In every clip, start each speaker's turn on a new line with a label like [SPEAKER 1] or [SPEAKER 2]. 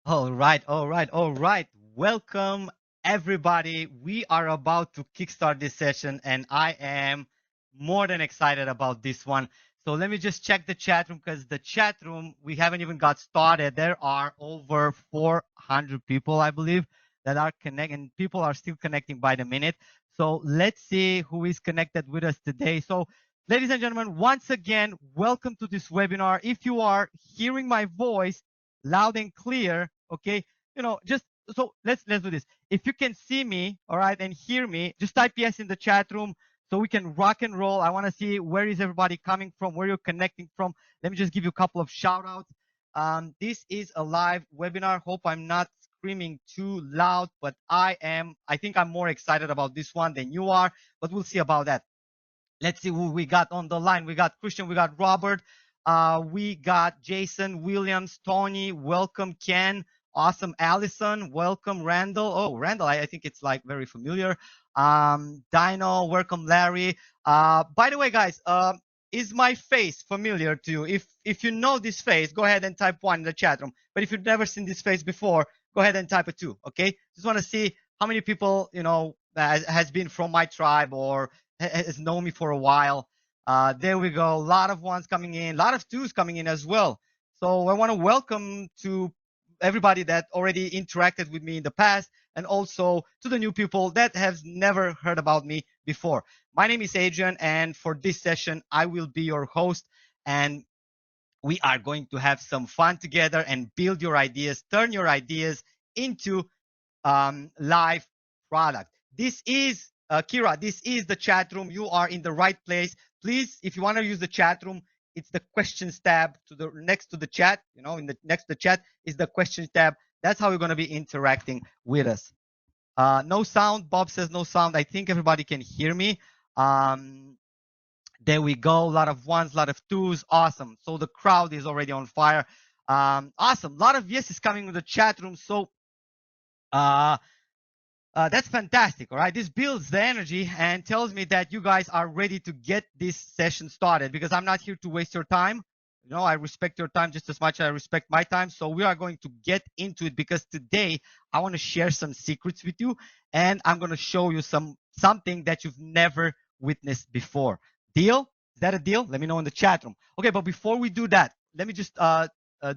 [SPEAKER 1] All right, all right, all right. Welcome, everybody. We are about to kickstart this session, and I am more than excited about this one. So let me just check the chat room because the chat room, we haven't even got started. There are over 400 people, I believe, that are connecting, and people are still connecting by the minute. So let's see who is connected with us today. So, ladies and gentlemen, once again, welcome to this webinar. If you are hearing my voice, loud and clear, okay, just so let's do this. If you can see me, all right, and hear me, just type yes in the chat room so we can rock and roll. I want to see where is everybody coming from, where you're connecting from. Let me just give you a couple of shout outs. This is a live webinar. Hope I'm not screaming too loud, but I think I'm more excited about this one than you are, but we'll see about that. Let's see who we got on the line. We got Christian, we got Robert, we got Jason, Williams, Tony, welcome Ken, awesome Allison, welcome Randall. Oh, Randall, I think it's like very familiar. Dino, welcome Larry. By the way, guys, is my face familiar to you? If you know this face, go ahead and type 1 in the chat room. But if you've never seen this face before, go ahead and type a 2. Okay, just want to see how many people has been from my tribe or has known me for a while. There we go. A lot of ones coming in, a lot of twos coming in as well. So I want to welcome to everybody that already interacted with me in the past, and also to the new people that have never heard about me before. My name is Adrian, and for this session, I will be your host, and we are going to have some fun together and build your ideas, turn your ideas into live product. This is Kira. This is the chat room. You are in the right place. Please, if you want to use the chat room, it's the questions tab to the next to the chat. In the next to the chat is the questions tab. That's how you're going to be interacting with us. No sound. Bob says no sound. I think everybody can hear me. There we go. A lot of ones, a lot of twos. Awesome. So the crowd is already on fire. Awesome. A lot of yeses coming with the chat room. So that's fantastic. All right. This builds the energy and tells me that you guys are ready to get this session started, because I'm not here to waste your time. I respect your time just as much as I respect my time. So we are going to get into it, because today I want to share some secrets with you, and I'm going to show you something that you've never witnessed before. Deal? Is that a deal? Let me know in the chat room. Okay. But before we do that, let me just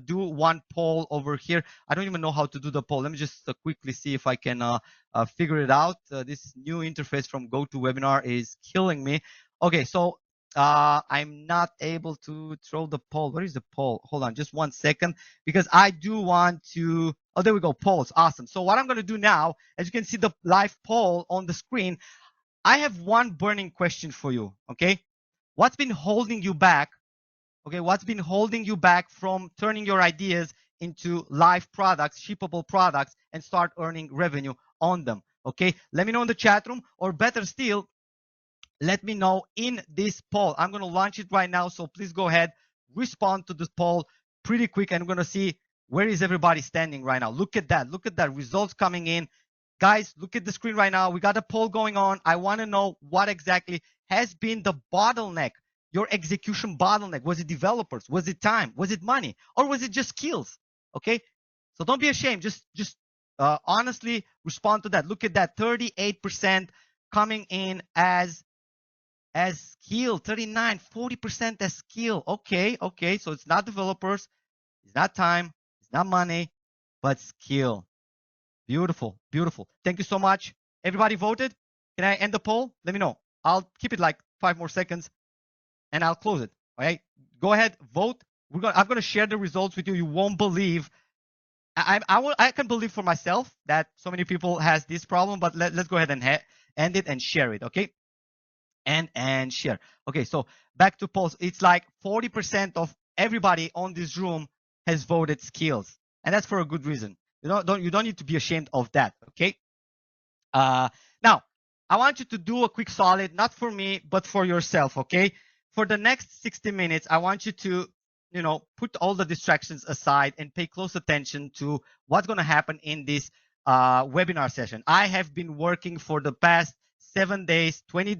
[SPEAKER 1] do one poll over here. I don't even know how to do the poll. Let me just quickly see if I can figure it out. This new interface from GoToWebinar is killing me. Okay, so I'm not able to throw the poll. Where is the poll? Hold on just 1 second, because I do want to. Oh, there we go. Polls. Awesome. So what I'm going to do now, as you can see the live poll on the screen, I have one burning question for you. Okay, what's been holding you back? Okay, what's been holding you back from turning your ideas into live products, shippable products, and start earning revenue on them? Okay, let me know in the chat room, or better still, let me know in this poll. I'm going to launch it right now, so please go ahead, respond to this poll pretty quick, and I'm going to see where is everybody standing right now. Look at that. Look at that. Results coming in. Guys, look at the screen right now. We got a poll going on. I want to know what exactly has been the bottleneck, your execution bottleneck. Was it developers? Was it time? Was it money? Or was it just skills? Okay, so don't be ashamed. Just honestly respond to that. Look at that. 38% coming in as skill. 39, 40% as skill. Okay, so it's not developers, it's not time, it's not money, but skill. Beautiful. Thank you so much. Everybody voted. Can I end the poll? Let me know. I'll keep it like 5 more seconds and I'll close it. All right, go ahead, vote. I'm gonna share the results with you. You won't believe. I can believe for myself that so many people has this problem, but let's go ahead and end it and share it. Okay, and share. Okay, so back to polls. It's like 40% of everybody on this room has voted skills, and that's for a good reason. You don't need to be ashamed of that. Okay. Now I want you to do a quick solid, not for me, but for yourself. Okay. For the next 60 minutes, I want you to, put all the distractions aside and pay close attention to what's going to happen in this webinar session. I have been working for the past 7 days, 20,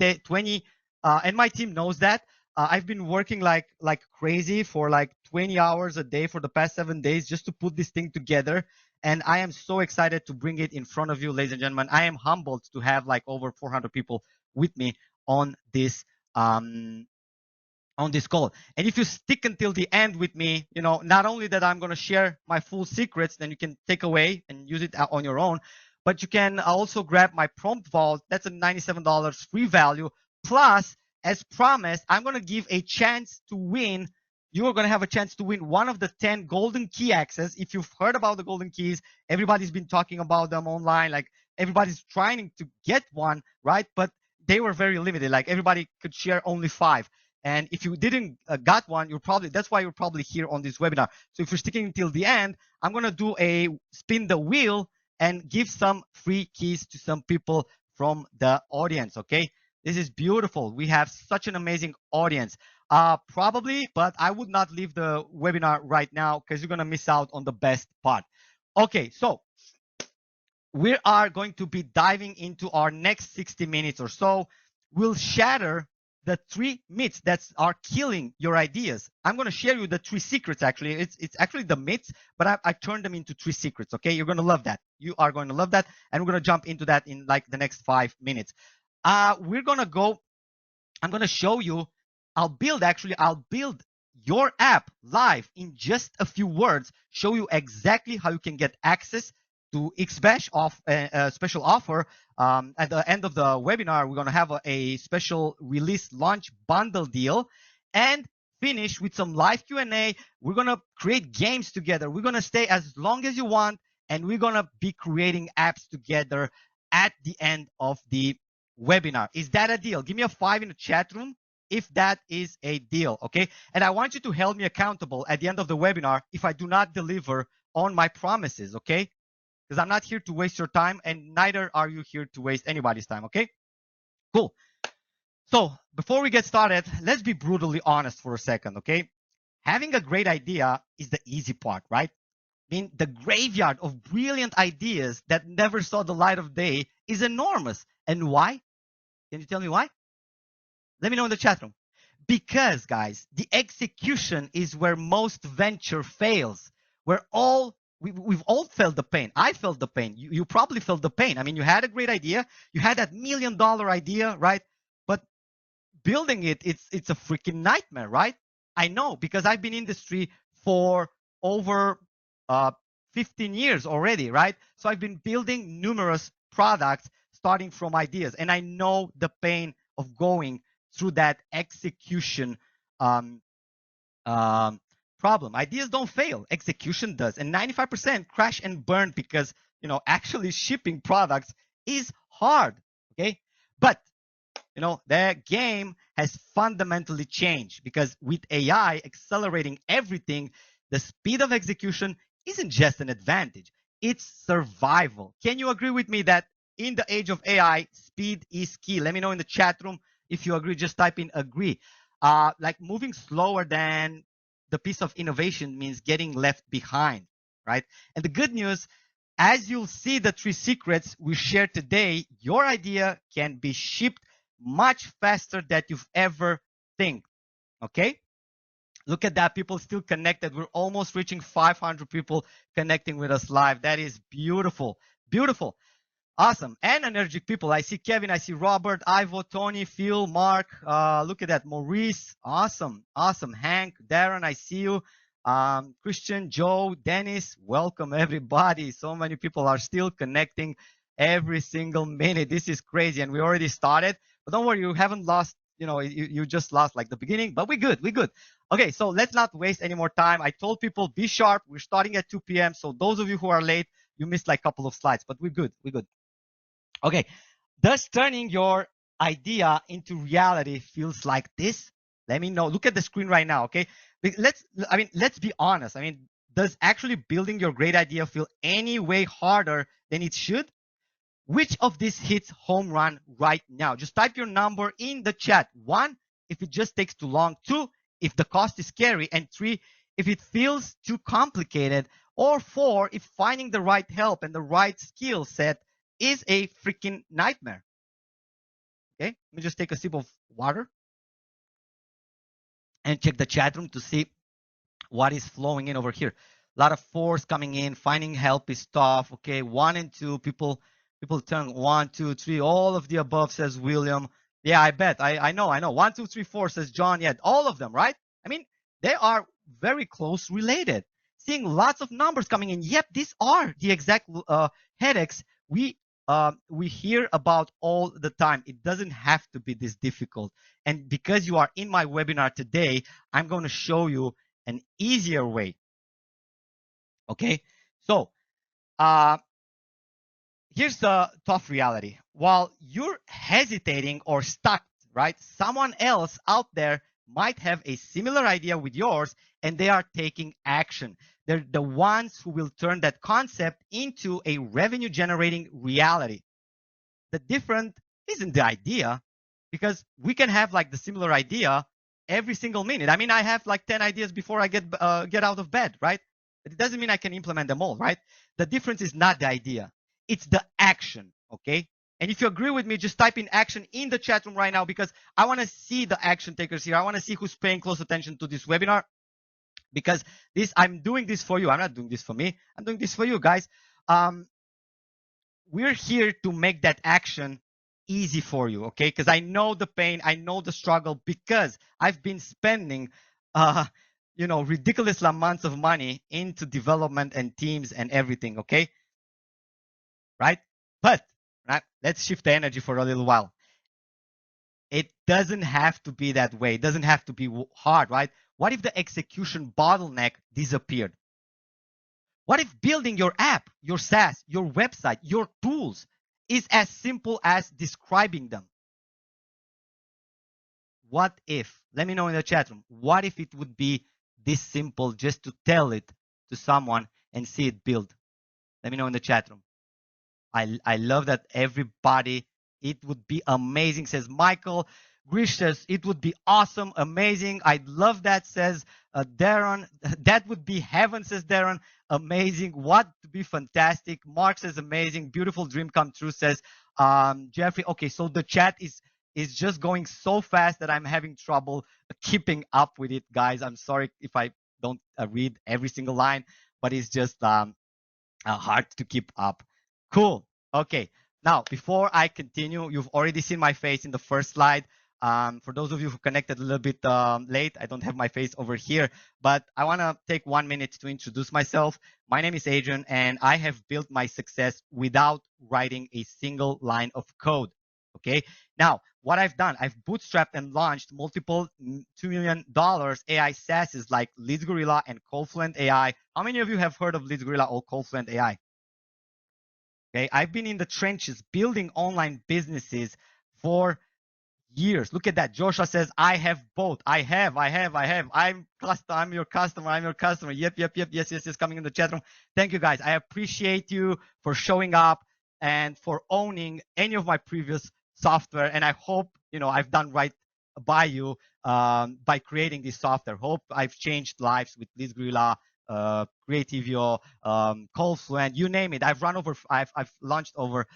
[SPEAKER 1] and my team knows that. I've been working like crazy for like 20 hours a day for the past 7 days just to put this thing together. And I am so excited to bring it in front of you, ladies and gentlemen. I am humbled to have like over 400 people with me on this um, on this call. And if you stick until the end with me, you know, not only that I'm going to share my full secrets, then you can take away and use it on your own, but you can also grab my prompt vault. That's a $97 free value. Plus, as promised, I'm going to give a chance to win. You are going to have a chance to win one of the 10 golden key access. If you've heard about the golden keys, everybody's been talking about them online. Like everybody's trying to get one, right? But they were very limited. Like everybody could share only 5. And if you didn't got one, that's why you're probably here on this webinar. So if you're sticking until the end, I'm going to do a spin the wheel and give some free keys to some people from the audience. Okay. This is beautiful. We have such an amazing audience. Probably, but I would not leave the webinar right now because you're going to miss out on the best part. Okay. So we are going to be diving into our next 60 minutes or so. We'll shatter the 3 myths that are killing your ideas. I'm going to share you the 3 secrets. Actually, it's actually the myths, but I turned them into 3 secrets. Okay, you're going to love that. You are going to love that, and we're going to jump into that in like the next 5 minutes. We're going to go. I'm going to show you. I'll build your app live in just a few words. Show you exactly how you can get access to xBesh off a special offer. At the end of the webinar, we're going to have a special release launch bundle deal, and finish with some live Q&A. We're going to create games together. We're going to stay as long as you want, and we're going to be creating apps together at the end of the webinar. Is that a deal? Give me a 5 in the chat room if that is a deal, okay? And I want you to hold me accountable at the end of the webinar if I do not deliver on my promises, okay? Because I'm not here to waste your time, and neither are you here to waste anybody's time, okay? Cool. So before we get started, let's be brutally honest for a second, okay? Having a great idea is the easy part, right? I mean, the graveyard of brilliant ideas that never saw the light of day is enormous. And why? Can you tell me why? Let me know in the chat room. Because, guys, the execution is where most venture fails. We've all felt the pain. I felt the pain. You probably felt the pain. I mean, you had a great idea. You had that $1 million idea, right? But building it's a freaking nightmare, right? I know, because I've been in industry for over 15 years already, right? So I've been building numerous products starting from ideas, and I know the pain of going through that execution problem. Ideas don't fail, execution does, and 95% crash and burn because, you know, actually shipping products is hard. Okay, but you know, the game has fundamentally changed because with AI accelerating everything, the speed of execution isn't just an advantage, it's survival. Can you agree with me that in the age of AI, speed is key? Let me know in the chat room if you agree. Just type in agree. Like moving slower than the piece of innovation means getting left behind, right? And the good news, as you'll see the 3 secrets we shared today, your idea can be shipped much faster than you've ever think. Okay, look at that, people still connected. We're almost reaching 500 people connecting with us live. That is beautiful, beautiful, awesome, and energetic people. I see Kevin, I see Robert, Ivo, Tony, Phil, Mark, look at that, Maurice, awesome, awesome, Hank, Darren, I see you, Christian, Joe, Dennis, welcome everybody. So many people are still connecting every single minute. This is crazy, and we already started. But don't worry, you haven't lost, you know, you just lost like the beginning, but we're good, we're good. Okay, so let's not waste any more time. I told people, be sharp. We're starting at 2 p.m. So those of you who are late, you missed like a couple of slides, but we're good, we're good. Okay, does turning your idea into reality feels like this? Let me know. Look at the screen right now, okay? Let's be honest. I mean, does actually building your great idea feel any way harder than it should? Which of these hits home run right now? Just type your number in the chat. 1, if it just takes too long. 2, if the cost is scary. And 3, if it feels too complicated. Or 4, if finding the right help and the right skill set is a freaking nightmare. Okay, let me just take a sip of water and check the chat room to see what is flowing in over here. A lot of force coming in. Finding help is tough. Okay, 1 and 2 people turn 1, 2, 3. All of the above, says William. Yeah, I bet. I know. 1, 2, 3, 4, says John. Yeah, all of them, right? I mean, they are very close related. Seeing lots of numbers coming in. Yep, these are the exact headaches we hear about all the time. It doesn't have to be this difficult. And because you are in my webinar today, I'm going to show you an easier way. Okay, so here's the tough reality. While you're hesitating or stuck, right, someone else out there might have a similar idea with yours and they are taking action. They're the ones who will turn that concept into a revenue generating reality. The different isn't the idea, because we can have like the similar idea every single minute. I mean, I have like 10 ideas before I get out of bed, right? But it doesn't mean I can implement them all, right? The difference is not the idea, it's the action. Okay, and if you agree with me, just type in action in the chat room right now, because I want to see the action takers here. I want to see who's paying close attention to this webinar, because I'm doing this for you. I'm not doing this for me, I'm doing this for you guys. We're here to make that action easy for you, okay? Because I know the pain, I know the struggle, because I've been spending ridiculous amounts of money into development and teams and everything, okay? Right? But let's shift the energy for a little while. It doesn't have to be that way. It doesn't have to be hard, right? What if the execution bottleneck disappeared? What if building your app, your SaaS, your website, your tools is as simple as describing them? What if, let me know in the chat room, what if it would be this simple, just to tell it to someone and see it build? Let me know in the chat room. I love that everybody, it would be amazing, says Michael. Grish says it would be awesome, amazing. I'd love that, says Darren. That would be heaven, says Darren. Amazing. What to be fantastic. Mark says amazing. Beautiful dream come true, says Jeffrey. Okay, so the chat is just going so fast that I'm having trouble keeping up with it, guys. I'm sorry if I don't read every single line, but it's just hard to keep up. Cool. Okay. Now, before I continue, you've already seen my face in the first slide. For those of you who connected a little bit late, I don't have my face over here, but I want to take 1 minute to introduce myself. My name is Adrian, and I have built my success without writing a single line of code. Okay. Now, what I've done, I've bootstrapped and launched multiple $2 million AI SaaSes like Leads Gorilla and Coldfluent AI. How many of you have heard of Leads Gorilla or Coldfluent AI? Okay, I've been in the trenches building online businesses for years. Look at that. Joshua says, I have both. I have. I'm your customer. Yep. Yes. Coming in the chat room. Thank you, guys. I appreciate you for showing up and for owning any of my previous software. And I hope, I've done right by you by creating this software. Hope I've changed lives with Leads Gorilla, Creativio, Coldfluent, you name it. I've launched over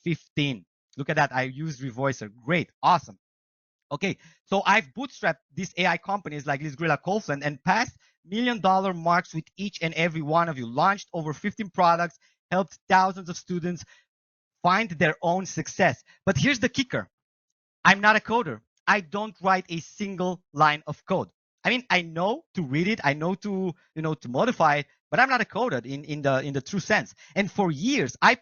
[SPEAKER 1] 15. Look at that. I use Revoicer. Great. Awesome. Okay. So I've bootstrapped these AI companies like Leads Gorilla, Coldfluent, and passed $1 million marks with each and every one of you. Launched over 15 products, helped thousands of students find their own success. But here's the kicker. I'm not a coder. I don't write a single line of code. I mean, I know to read it, I know to modify it, but I'm not a coder in the true sense. And for years, I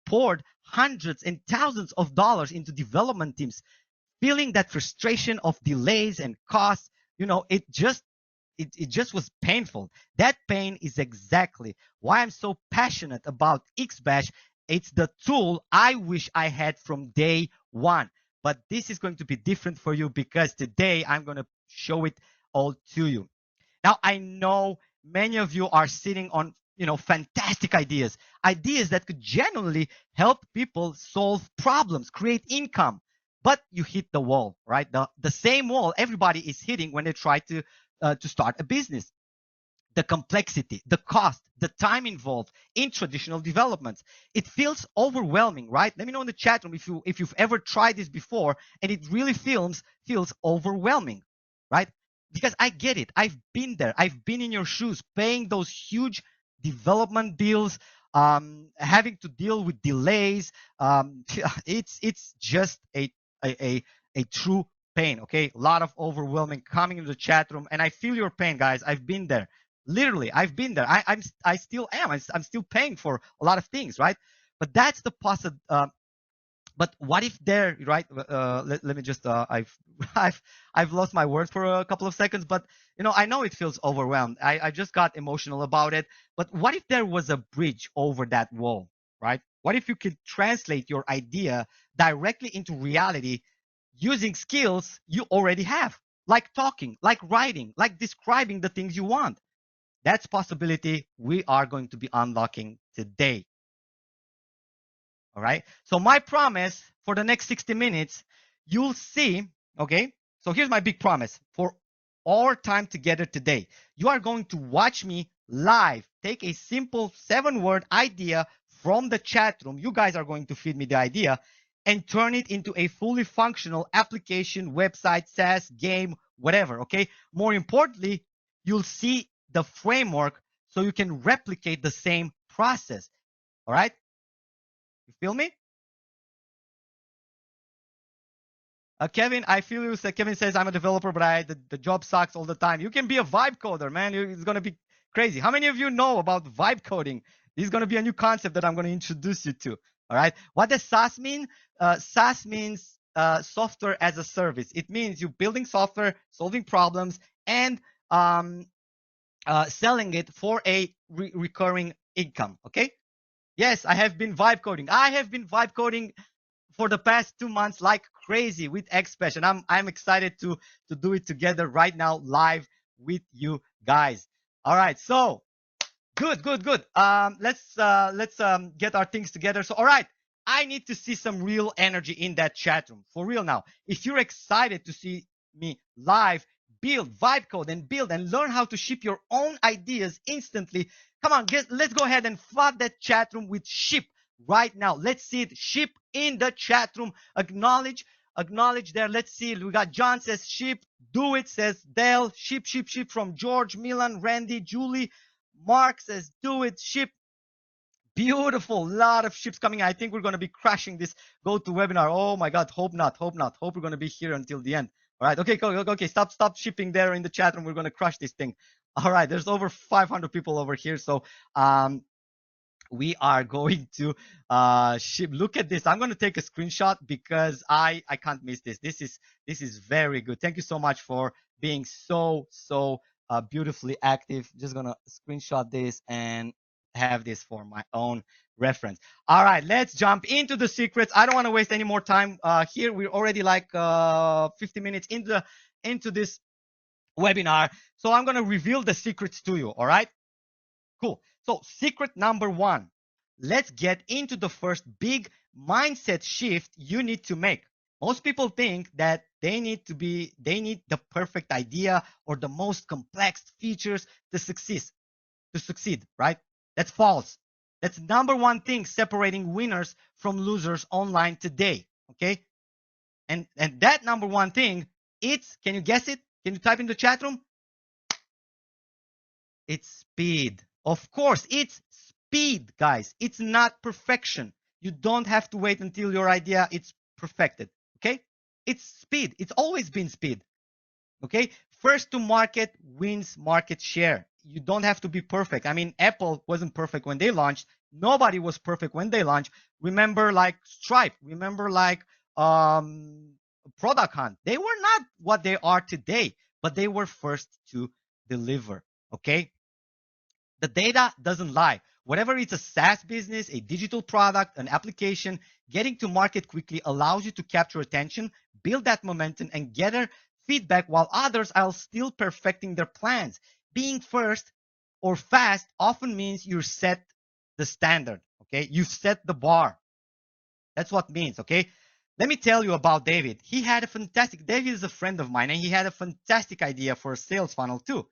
[SPEAKER 1] poured hundreds and thousands of dollars into development teams, feeling that frustration of delays and costs. It just was painful. That pain is exactly why I'm so passionate about xBesh. It's the tool I wish I had from day one. But this is going to be different for you, because today I'm going to show it all to you. Now, I know many of you are sitting on, fantastic ideas that could genuinely help people solve problems, create income, but you hit the wall, right? The same wall everybody is hitting when they try to start a business. The complexity, the cost, the time involved in traditional developments. It feels overwhelming, right? Let me know in the chat room if you've ever tried this before and it really feels overwhelming, right? because I get it. I've been there. I've been in your shoes, paying those huge development deals, having to deal with delays. It's just a true pain. Okay, a lot of overwhelming coming into the chat room, and I feel your pain, guys. I've been there. Literally, I've been there. I still am. I'm still paying for a lot of things, right? But that's the possible. But what if they're right? Let me just I've I've lost my words for a couple of seconds, but I know it feels overwhelmed. I just got emotional about it. But what if there was a bridge over that wall, right? What if you could translate your idea directly into reality using skills you already have, like talking, like writing, like describing the things you want? That's possibility we are going to be unlocking today. All right. So my promise for the next 60 minutes, you'll see. Okay. So here's my big promise for our time together today. You are going to watch me live take a simple 7-word idea from the chat room. You guys are going to feed me the idea and turn it into a fully functional application, website, SaaS, game, whatever. Okay. More importantly, you'll see the framework so you can replicate the same process. All right. You feel me? Kevin, I feel you. Kevin says, I'm a developer, but the job sucks all the time. You can be a vibe coder, man. It's going to be crazy. How many of you know about vibe coding? This is going to be a new concept that I'm going to introduce you to. All right. What does SaaS mean? SaaS means software as a service. It means you're building software, solving problems, and selling it for a recurring income. Okay. Yes, I have been vibe coding. I have been vibe coding for the past 2 months like crazy with xBesh, and I'm excited to do it together right now live with you guys. All right, so good. Let's get our things together. So all right, I need to see some real energy in that chat room for real now. If you're excited to see me live build vibe code and build and learn how to ship your own ideas instantly, come on, let's go ahead and flood that chat room with ship right now. Let's see it ship in the chat room. Acknowledge there. Let's see. We got John says ship. Do it says Dale. Ship from George, Milan, Randy, Julie. Mark says do it. Ship. Beautiful. Lot of ships coming. I think we're going to be crashing this go to webinar. Oh my God. Hope not. Hope we're going to be here until the end. All right. Okay. Okay. Stop shipping there in the chat room. We're going to crush this thing. All right. There's over 500 people over here. So, we are going to ship. Look at this. I'm going to take a screenshot because I can't miss this. This is very good. Thank you so much for being so beautifully active. Just going to screenshot this and have this for my own reference. All right, let's jump into the secrets. I don't want to waste any more time here. We're already like 50 minutes into this webinar. So I'm going to reveal the secrets to you. All right. Cool. So secret number 1, let's get into the first big mindset shift you need to make. Most people think that they need the perfect idea or the most complex features to succeed, right? That's false. That's number 1 thing separating winners from losers online today. Okay. And that number 1 thing, can you guess it? Can you type in the chat room? It's speed. Of course, it's speed, guys. It's not perfection. You don't have to wait until your idea is perfected. Okay? It's speed. It's always been speed. Okay? First to market wins market share. You don't have to be perfect. I mean, Apple wasn't perfect when they launched. Nobody was perfect when they launched. Remember like Stripe. Remember like Product Hunt. They were not what they are today, but they were first to deliver. Okay? The data doesn't lie. Whatever it's a SaaS business, a digital product, an application, getting to market quickly allows you to capture attention, build that momentum, and gather feedback while others are still perfecting their plans. Being first or fast often means you set the standard. Okay, you've set the bar. That's what it means. Okay, let me tell you about David. David is a friend of mine, and he had a fantastic idea for a sales funnel too.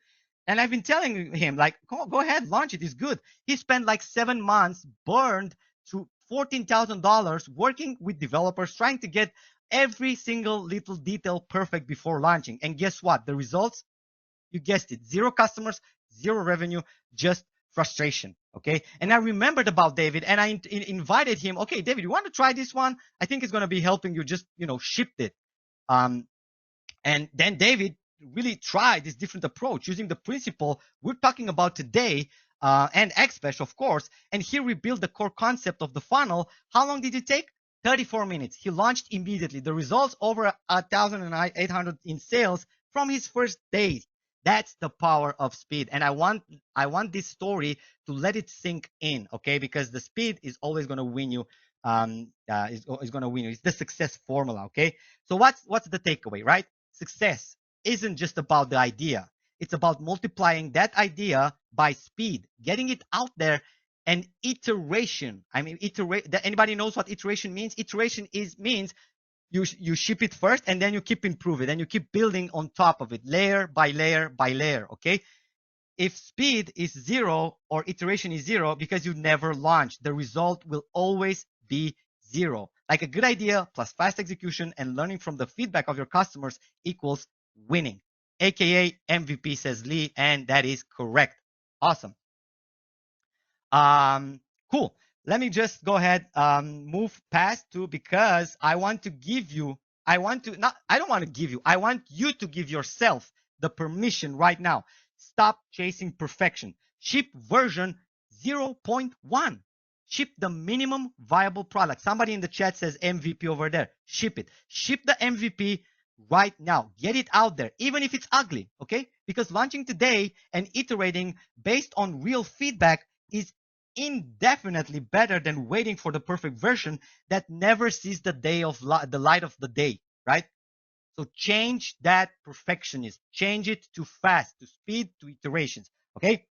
[SPEAKER 1] And I've been telling him, like, go ahead, launch it. It's good. He spent like 7 months, burned to $14,000 working with developers, trying to get every single little detail perfect before launching. And guess what? The results You guessed it. 0 customers, 0 revenue, just frustration. Okay. And I remembered about David and I invited him. Okay, David, you want to try this one? I think it's going to be helping you. Just, shipped it. And then David really tried this different approach using the principle we're talking about today, and xBesh, of course. And here we build the core concept of the funnel. How long did it take? 34 minutes. He launched immediately. The results over 1,800 in sales from his first day. That's the power of speed. And I want this story to let it sink in, okay? Because the speed is always going to win you. Is going to win you. It's the success formula, okay? So what's the takeaway, right? Success isn't just about the idea. It's about multiplying that idea by speed, getting it out there, and iteration. I mean, anybody knows what iteration means? Iteration means you ship it first and then you keep improving and you keep building on top of it, layer by layer by layer, okay? If speed is 0 or iteration is 0 because you never launched, the result will always be 0. Like a good idea plus fast execution and learning from the feedback of your customers equals winning, aka MVP, says Lee, and that is correct. Awesome. Cool. Let me just go ahead, move past to, because I want to give you, I want you to give yourself the permission right now. Stop chasing perfection. Ship version 0.1. Ship the minimum viable product. Somebody in the chat says MVP over there. Ship it. Ship the MVP right now. Get it out there, even if it's ugly, okay? Because launching today and iterating based on real feedback is indefinitely better than waiting for the perfect version that never sees the day of the light of the day, right? So change that perfectionism. Change it to fast, to speed, to iterations, okay?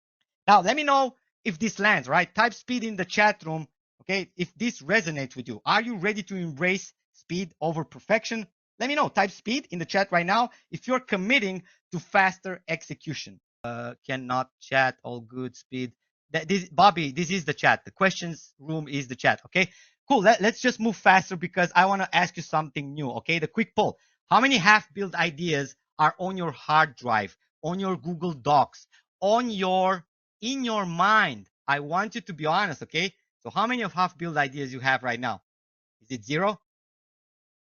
[SPEAKER 1] Now, let me know if this lands, right? Type speed in the chat room, okay? If this resonates with you. Are you ready to embrace speed over perfection? Let me know. Type speed in the chat right now if you're committing to faster execution. Cannot chat, all good, speed. Bobby, this is the chat. The questions room is the chat, okay? Cool. Let's just move faster because I want to ask you something new, okay? The quick poll. How many half-built ideas are on your hard drive, on your Google Docs, in your mind? I want you to be honest, okay? So how many of half-built ideas you have right now? Is it 0?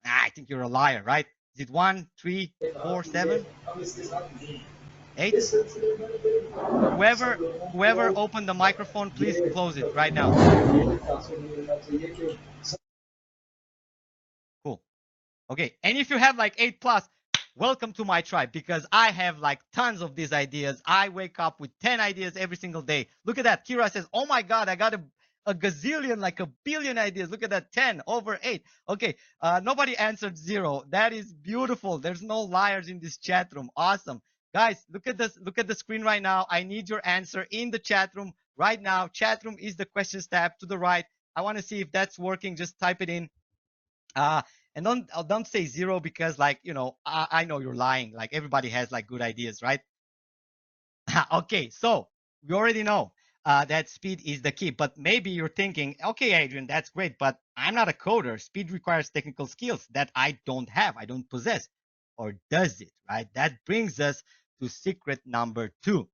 [SPEAKER 1] I think you're a liar, right? Is it 1, 3, 4, 7, 8? Whoever opened the microphone, please close it right now. Cool. Okay. And if you have like 8+, welcome to my tribe, because I have like tons of these ideas. I wake up with 10 ideas every single day. Look at that. Kira says, oh my God, I got a gazillion, like a billion ideas. Look at that, 10 over 8. Okay. Nobody answered 0. That is beautiful. There's no liars in this chat room. Awesome. Guys, look at this. Look at the screen right now. I need your answer in the chat room right now. Chat room is the questions tab to the right. I want to see if that's working. Just type it in. And don't say 0 because, like, I know you're lying. Like, everybody has like good ideas, right? Okay, so we already know that speed is the key. But maybe you're thinking, okay, Adrian, that's great, but I'm not a coder. Speed requires technical skills that I don't have, I don't possess. Or does it, right? That brings us to secret number 2.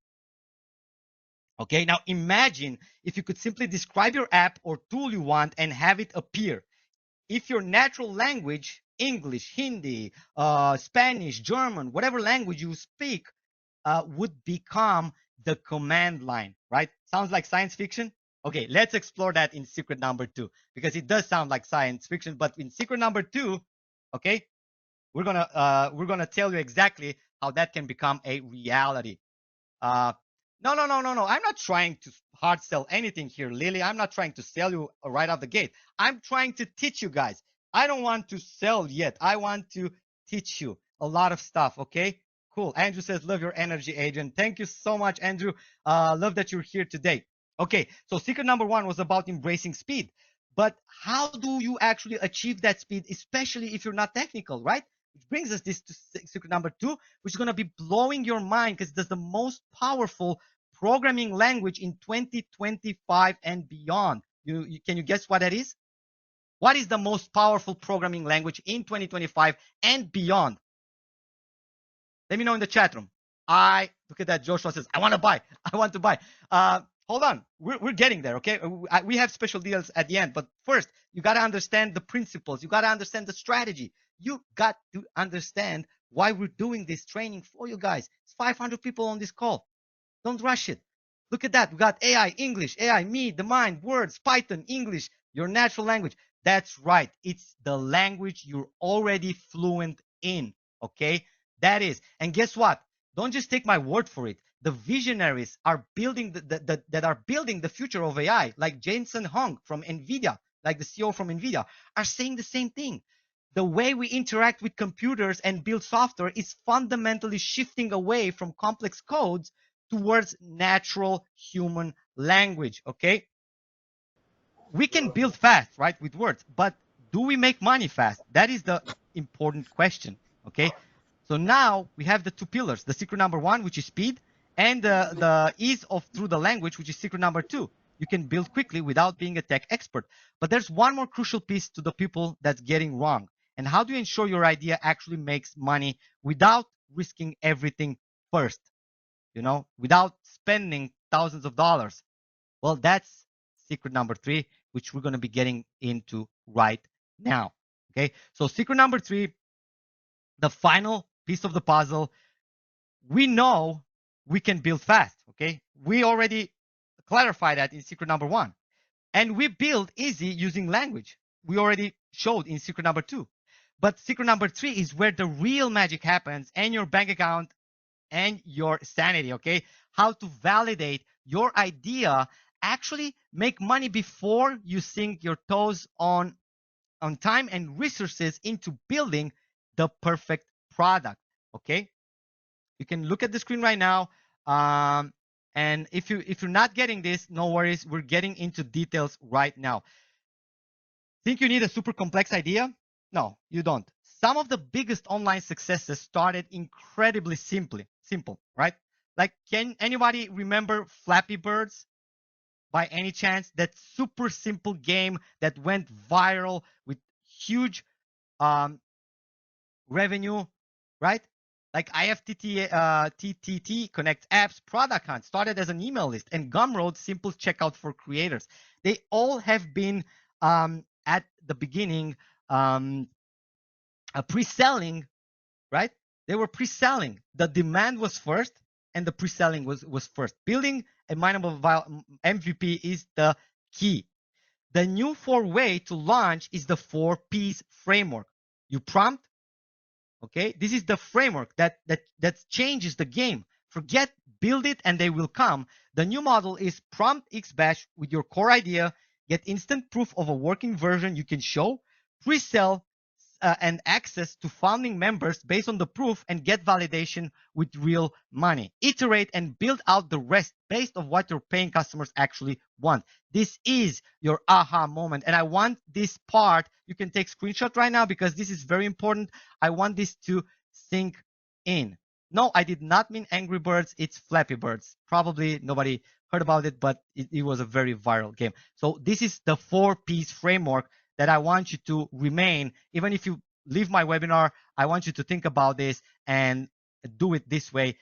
[SPEAKER 1] Okay, now imagine if you could simply describe your app or tool you want and have it appear. If your natural language, English, Hindi, Spanish, German, whatever language you speak, would become the command line, right? Sounds like science fiction? Okay, let's explore that in secret number 2, because it does sound like science fiction, but in secret number 2, okay, we're gonna tell you exactly how that can become a reality. No. I'm not trying to hard sell anything here, Lily. I'm not trying to sell you right out the gate. I'm trying to teach you guys. I don't want to sell yet. I want to teach you a lot of stuff, okay? Cool. Andrew says, love your energy, Adrian. Thank you so much, Andrew. Love that you're here today. Okay, so secret number 1 was about embracing speed. But how do you actually achieve that speed, especially if you're not technical, right? Which brings us this to secret number 2, which is going to be blowing your mind because it's the most powerful programming language in 2025 and beyond. Can you guess what that is? What is the most powerful programming language in 2025 and beyond? Let me know in the chat room. Look at that. Joshua says, I want to buy. I want to buy. Hold on. We're getting there. Okay. We have special deals at the end, but first you got to understand the principles. You got to understand the strategy. You got to understand why we're doing this training for you guys. It's 500 people on this call. Don't rush it. Look at that. We got AI, English, AI, me, the mind, words, Python, English, your natural language. That's right. It's the language you're already fluent in. Okay. That is. And guess what? Don't just take my word for it. The visionaries are building that are building the future of AI, like Jensen Huang from NVIDIA, like the CEO from NVIDIA, are saying the same thing. The way we interact with computers and build software is fundamentally shifting away from complex codes towards natural human language. Okay. We can build fast, right, with words, but do we make money fast? That is the important question. Okay. So now we have the two pillars, the secret number one, which is speed, and the ease of through the language, which is secret number two. You can build quickly without being a tech expert. But there's one more crucial piece to the people that's getting wrong. And how do you ensure your idea actually makes money without risking everything first? You know, without spending thousands of dollars. Well, that's secret number three, which we're going to be getting into right now. Okay. So secret number three, the final piece of the puzzle. We know we can build fast. Okay. We already clarified that in secret number one. And we build easy using language. We already showed in secret number two. But secret number three is where the real magic happens, and your bank account and your sanity. Okay. How to validate your idea, actually make money before you sink your toes on time and resources into building the perfect product. Okay. You can look at the screen right now. And if you're not getting this, no worries. We're getting into details right now. Think you need a super complex idea? No, you don't. Some of the biggest online successes started incredibly simple, right? Like, can anybody remember Flappy Birds by any chance? That super simple game that went viral with huge revenue, right? Like TTT Connect Apps, Product Hunt started as an email list, and Gumroad, simple checkout for creators. They all have been at the beginning pre-selling, right? They were pre-selling. The demand was first, and the pre-selling was first. Building a mineable MVP is the key. The new way to launch is the 4Ps framework. You prompt. Okay, this is the framework that changes the game. Forget build it and they will come. The new model is prompt xBesh with your core idea, get instant proof of a working version you can show, pre-sell and access to founding members based on the proof, and get validation with real money. Iterate and build out the rest based on what your paying customers actually want. This is your aha moment. And I want this part, you can take screenshot right now because this is very important. I want this to sink in. No, I did not mean Angry Birds. It's Flappy Birds. Probably nobody heard about it, but it was a very viral game. So this is the 4Ps framework that I want you to remain. Even if you leave my webinar, I want you to think about this and do it this way.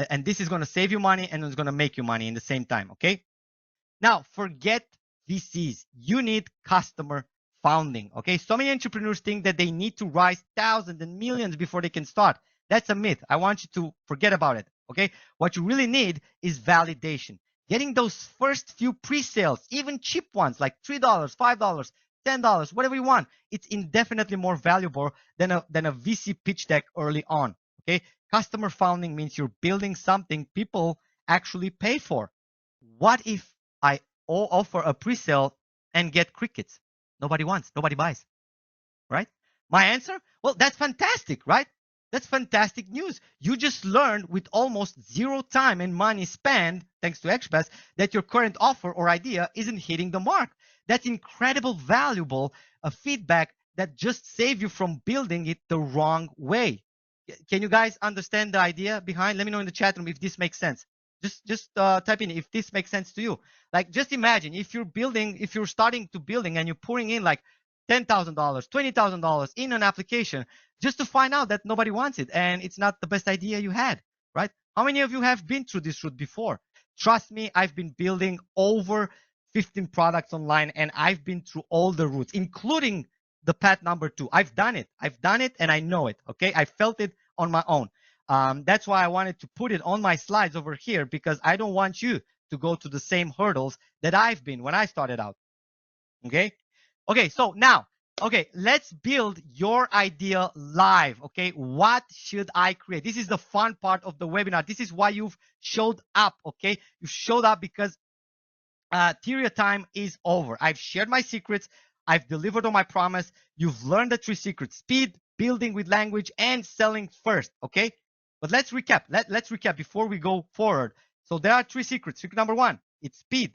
[SPEAKER 1] And this is going to save you money and it's going to make you money in the same time. Okay. Now forget VCs. You need customer founding. Okay. So many entrepreneurs think that they need to raise thousands and millions before they can start. That's a myth. I want you to forget about it. Okay. What you really need is validation. Getting those first few pre-sales, even cheap ones like $3, $5, $10, whatever you want, it's indefinitely more valuable than a VC pitch deck early on. Okay. Customer founding means you're building something people actually pay for. What if I offer a pre-sale and get crickets? Nobody wants, nobody buys, right? My answer? Well, that's fantastic, right? That's fantastic news. You just learned with almost zero time and money spent, thanks to xBesh, that your current offer or idea isn't hitting the mark. That's incredible, valuable feedback that just save you from building it the wrong way. Can you guys understand the idea behind? Let me know in the chat room if this makes sense. Just type in if this makes sense to you. Like, just imagine if you're starting to building and you're pouring in like $10,000, $20,000 in an application just to find out that nobody wants it and it's not the best idea you had, right? How many of you have been through this route before? Trust me, I've been building over 15 products online, and I've been through all the routes, including the path number 2. I've done it and I know it. Okay, I felt it on my own. That's why I wanted to put it on my slides over here, because I don't want you to go to the same hurdles that I've been when I started out. Okay, so now, let's build your idea live. Okay, what should I create? This is the fun part of the webinar. This is why you've showed up. Okay, you showed up because theory time is over. I've shared my secrets. I've delivered on my promise. You've learned the 3 secrets: speed, building with language, and selling first. Okay, but let's recap. Let's recap before we go forward. So there are 3 secrets. Secret number 1, it's speed.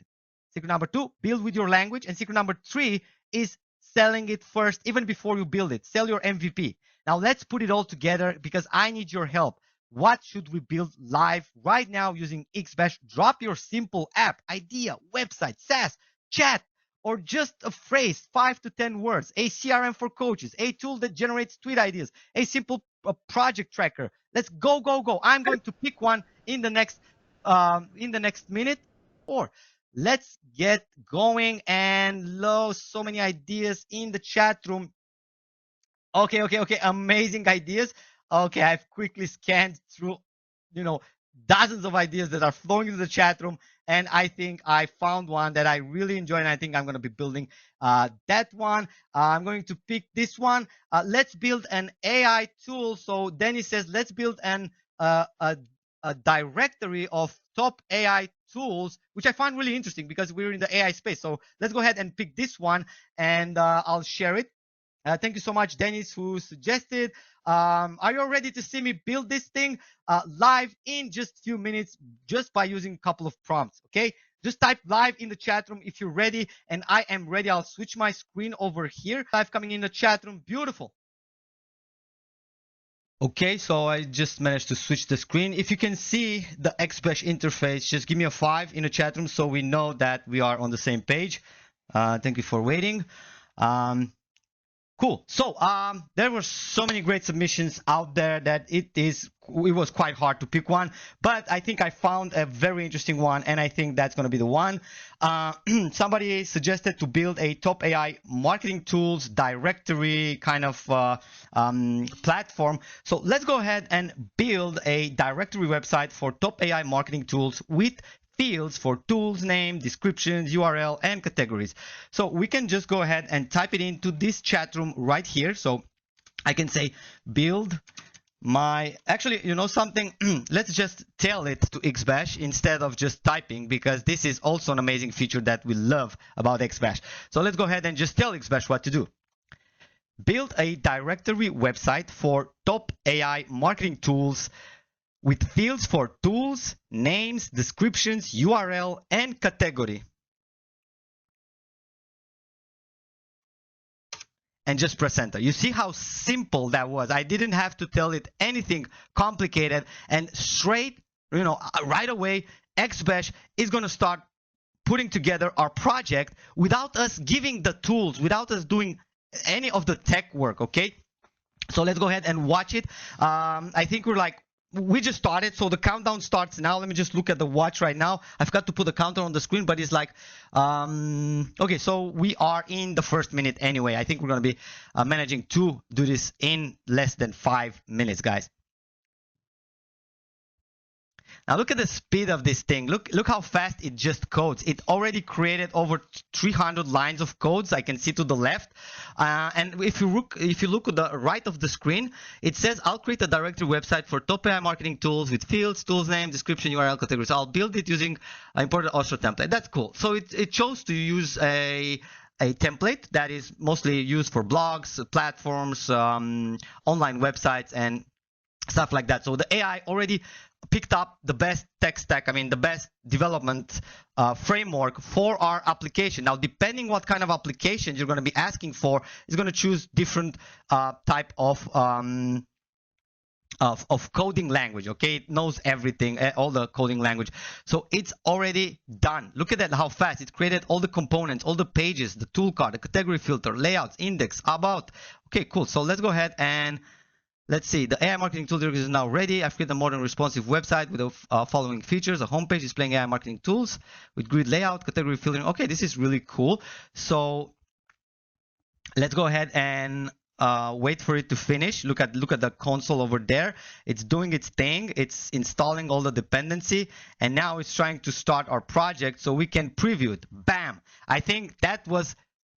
[SPEAKER 1] Secret number 2, build with your language. And secret number 3 is selling it first, even before you build it. Sell your MVP. Now let's put it all together, because I need your help. What should we build live right now using xBesh? Drop your simple app, idea, website, SaaS, chat, or just a phrase, 5 to 10 words, a CRM for coaches, a tool that generates tweet ideas, a simple project tracker. Let's go, go, go. I'm going to pick one in the next minute, or let's get going. And so many ideas in the chat room. Okay. Amazing ideas. Okay, I've quickly scanned through, dozens of ideas that are flowing into the chat room, and I think I found one that I really enjoy, and I think I'm going to be building that one. I'm going to pick this one. Let's build an AI tool. So Dennis says, let's build a directory of top AI tools, which I find really interesting because we're in the AI space. So let's go ahead and pick this one, and I'll share it. Thank you so much, Dennis, who suggested. Are you ready to see me build this thing live in just a few minutes, just by using a couple of prompts? Okay, just type live in the chat room if you're ready, and I am ready. I'll switch my screen over here. Live coming in the chat room. Beautiful. Okay, so I just managed to switch the screen. If you can see the xBesh interface, just give me a 5 in the chat room so we know that we are on the same page. Thank you for waiting. Cool. So there were so many great submissions out there that it was quite hard to pick one, but I think I found a very interesting one, and I think that's going to be the one. Somebody suggested to build a top AI marketing tools directory kind of platform. So let's go ahead and build a directory website for top AI marketing tools with fields for tools, name, descriptions, URL, and categories. So we can just go ahead and type it into this chat room right here. So I can say build my, actually, something, let's just tell it to xBesh instead of just typing, because this is also an amazing feature that we love about xBesh. So let's go ahead and just tell xBesh what to do. Build a directory website for top AI marketing tools with fields for tools, names, descriptions, URL, and category. And just press enter. You see how simple that was. I didn't have to tell it anything complicated, and straight, right away, xBesh is going to start putting together our project without us giving the tools, without us doing any of the tech work, okay? So let's go ahead and watch it. I think we just started, so the countdown starts now. Let me just look at the watch right now. I forgot to put the counter on the screen, but it's like, okay, so we are in the first minute anyway. I think we're going to be managing to do this in less than 5 minutes, guys. Now look at the speed of this thing. Look how fast it just codes. It already created over 300 lines of codes. I can see to the left. And if you look at the right of the screen, it says, I'll create a directory website for top AI marketing tools with fields, tools name, description, URL, categories. I'll build it using an imported Osho template. That's cool. So it chose to use a template that is mostly used for blogs, platforms, online websites, and stuff like that. So the AI already picked up the best tech stack, the best development framework for our application. Now, depending what kind of application you're going to be asking for, it's going to choose different type of coding language. Okay, it knows everything, all the coding language. So it's already done. Look at that, how fast it created all the components, all the pages, the tool card, the category filter, layouts, index, about. Okay, cool. So let's go ahead and Let's see, the AI marketing tool is now ready. I've created a modern responsive website with the following features: a homepage displaying AI marketing tools with grid layout, category filtering. Okay, this is really cool. So let's go ahead and wait for it to finish. Look at the console over there. It's doing its thing. It's installing all the dependency, and now it's trying to start our project so we can preview it. Bam! I think that was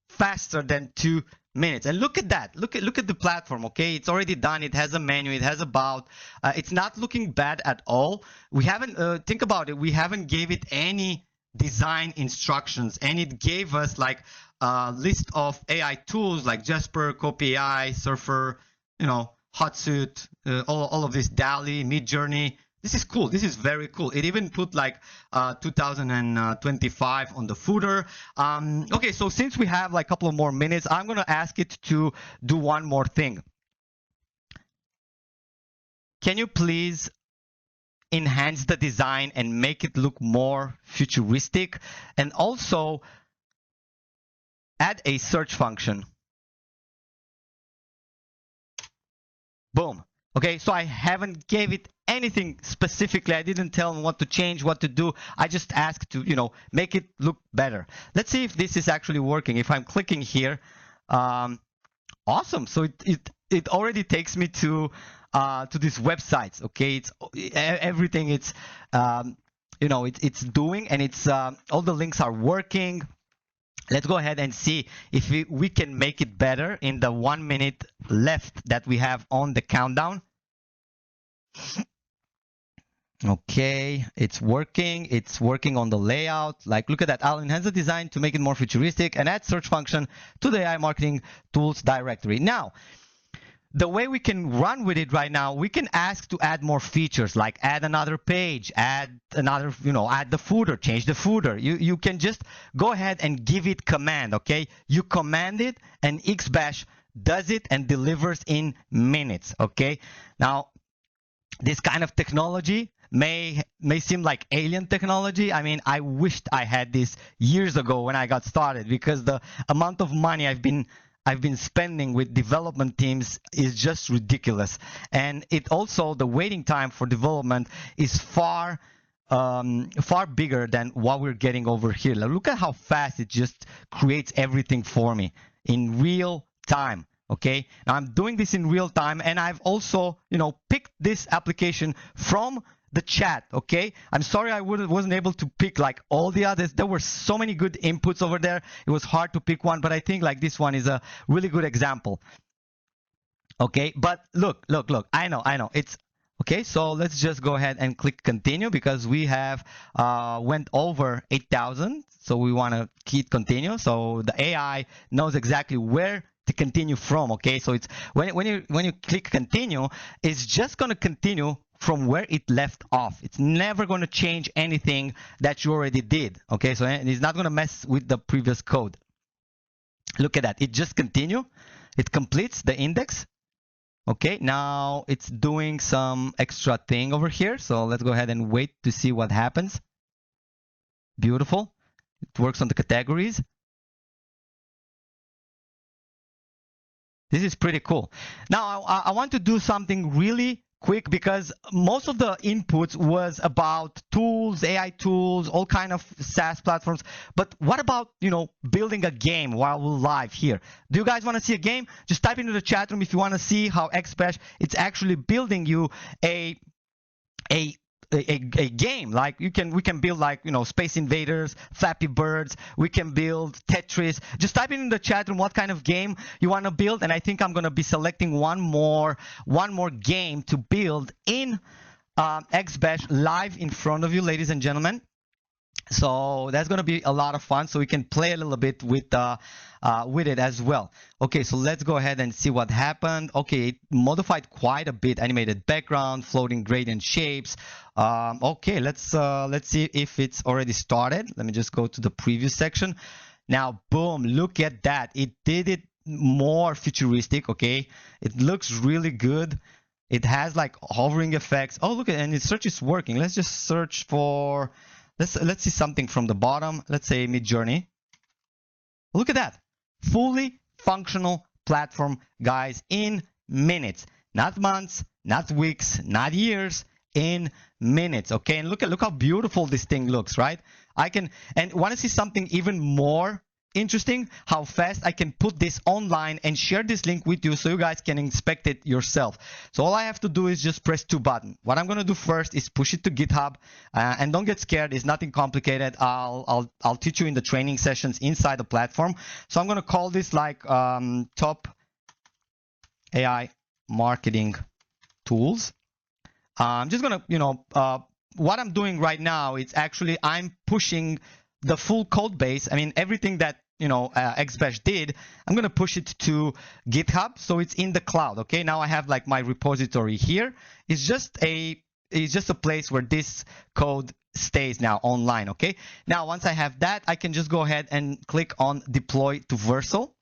[SPEAKER 1] faster than 2 minutes. And look at that. Look at the platform. Okay, it's already done. It has a menu. It has about. It's not looking bad at all. We haven't think about it. We haven't gave it any design instructions, and it gave us like a list of AI tools like Jasper, Copy AI, Surfer, Hotsuite, all of this, DALL-E, Midjourney. This is cool. This is very cool. It even put like 2025 on the footer. Okay, so since we have like a couple of more minutes, I'm going to ask it to do one more thing. Can you please enhance the design and make it look more futuristic, and also add a search function? Boom. Okay, so I haven't gave it anything specifically. I didn't tell them what to change, what to do. I just asked to, make it look better. Let's see if this is actually working. If I'm clicking here, awesome. So it already takes me to these websites. Okay, it's everything. It's it's doing, and it's all the links are working. Let's go ahead and see if we can make it better in the 1 minute left that we have on the countdown. Okay, it's working. It's working on the layout. Like, look at that. I'll enhance the design to make it more futuristic and add search function to the AI marketing tools directory. Now, the way we can run with it right now, we can ask to add more features, like add another page, add another, add the footer, change the footer. You can just go ahead and give it command, okay? You command it, and xBesh does it and delivers in minutes, okay? Now, this kind of technology may seem like alien technology. I mean, I wished I had this years ago when I got started, because the amount of money I've been spending with development teams is just ridiculous. And it also, the waiting time for development is far bigger than what we're getting over here. Look at how fast it just creates everything for me in real time. Okay, now I'm doing this in real time, and I've also, picked this application from the chat. Okay, I'm sorry I wasn't able to pick like all the others. There were so many good inputs over there. It was hard to pick one, but I think like this one is a really good example. Okay, but look. I know. It's okay. So let's just go ahead and click continue, because we have went over 8,000. So we want to keep continue. So the AI knows exactly where to continue from. Okay, so it's when you click continue, it's just going to continue from where it left off. It's never going to change anything that you already did. Okay, so it's not going to mess with the previous code. Look at that. It just continue. It completes the index. Okay, now it's doing some extra thing over here. So let's go ahead and wait to see what happens. Beautiful. It works on the categories. This is pretty cool. Now, I want to do something really quick, because most of the inputs was about tools, AI tools, all kind of SaaS platforms. But what about, building a game while we're live here? Do you guys want to see a game? Just type into the chat room if you want to see how xBesh, it's actually building you a game. Like we can build like Space Invaders, Flappy Birds. We can build Tetris. Just type in the chat room what kind of game you want to build, and I think I'm going to be selecting one more game to build in xBesh live in front of you, ladies and gentlemen. So that's going to be a lot of fun, so we can play a little bit with it as well. Okay, so let's go ahead and see what happened. Okay, it modified quite a bit. Animated background, floating gradient shapes. Okay, let's see if it's already started. Let me just go to the preview section. Now, boom, look at that. It did it more futuristic. Okay, it looks really good. It has like hovering effects. Oh, look at, and its search is working. Let's just search for. Let's see something from the bottom. Let's say Midjourney. Look at that. Fully functional platform, guys, in minutes. not months, not weeks, not years, in minutes. Okay, and look how beautiful this thing looks, right? And want to see something even more interesting, how fast I can put this online and share this link with you so you guys can inspect it yourself. So all I have to do is just press 2 buttons. What I'm going to do first is push it to GitHub, and don't get scared. It's nothing complicated. I'll teach you in the training sessions inside the platform. So I'm going to call this like top AI marketing tools. I'm just going to, what I'm doing right now is actually I'm pushing the full code base. I mean, everything that xBesh did, I'm going to push it to GitHub, so it's in the cloud. Okay, now I have like my repository here. It's just a place where this code stays now online. Okay, now once I have that, I can just go ahead and click on deploy to Vercel.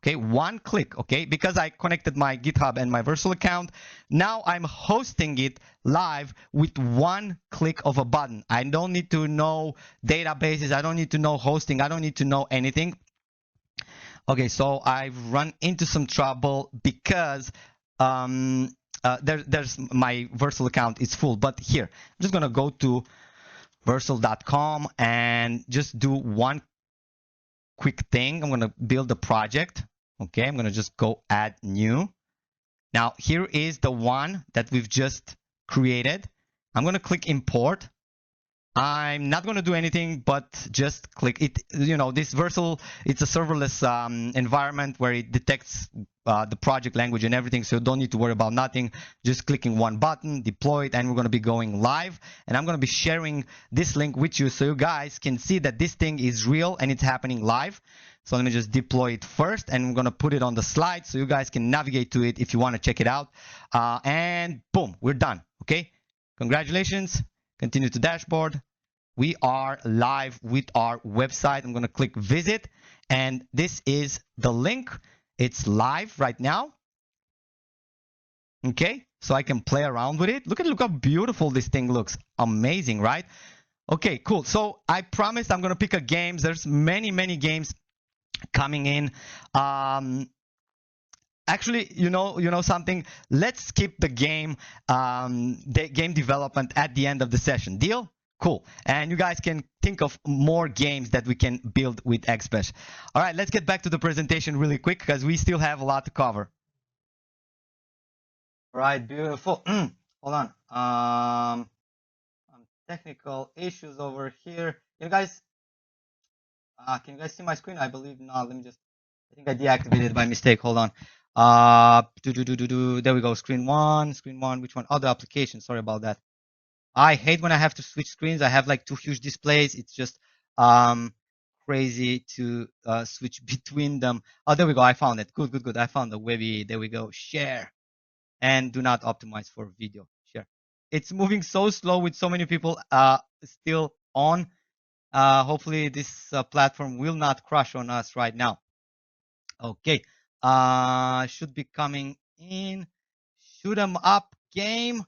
[SPEAKER 1] Okay, 1 click, okay, because I connected my GitHub and my Vercel account. Now I'm hosting it live with 1 click of a button. I don't need to know databases. I don't need to know hosting. I don't need to know anything. Okay, so I've run into some trouble because there's my Vercel account is full. But here, I'm just going to go to vercel.com and just do 1 quick thing. I'm going to build a project. Okay, I'm going to just go add new. Now, here is the one that we've just created. I'm going to click import. I'm not going to do anything but just click it. This Vercel, it's a serverless environment where it detects the project language and everything, so you don't need to worry about nothing. Just clicking 1 button, deploy it, and we're going to be going live. And I'm going to be sharing this link with you so you guys can see that this thing is real and it's happening live. So let me just deploy it first, and I'm going to put it on the slide so you guys can navigate to it if you want to check it out. And boom, we're done. Okay, congratulations. Continue to dashboard. We are live with our website. I'm going to click visit, and this is the link. It's live right now. Okay, so I can play around with it. Look how beautiful this thing looks. Amazing, right? Okay, cool. So I promised I'm going to pick a game. There's many games coming in. Actually, you know something. Let's skip the game development at the end of the session. Deal? Cool. And you guys can think of more games that we can build with xBesh. All right, let's get back to the presentation really quick because we still have a lot to cover. All right, beautiful. Hold on. Technical issues over here. You guys, can you guys see my screen? I believe not. Let me just. I think I deactivated it by mistake. Hold on. There we go. Screen one. Which one? Other application. Sorry about that. I hate when I have to switch screens. I have like 2 huge displays. It's just crazy to switch between them. Oh, there we go. I found it. Good. I found the Webby. There we go. Share. And do not optimize for video. Share. It's moving so slow with so many people still on. Hopefully this platform will not crash on us right now. Okay. Should be coming in. Shoot 'em up game.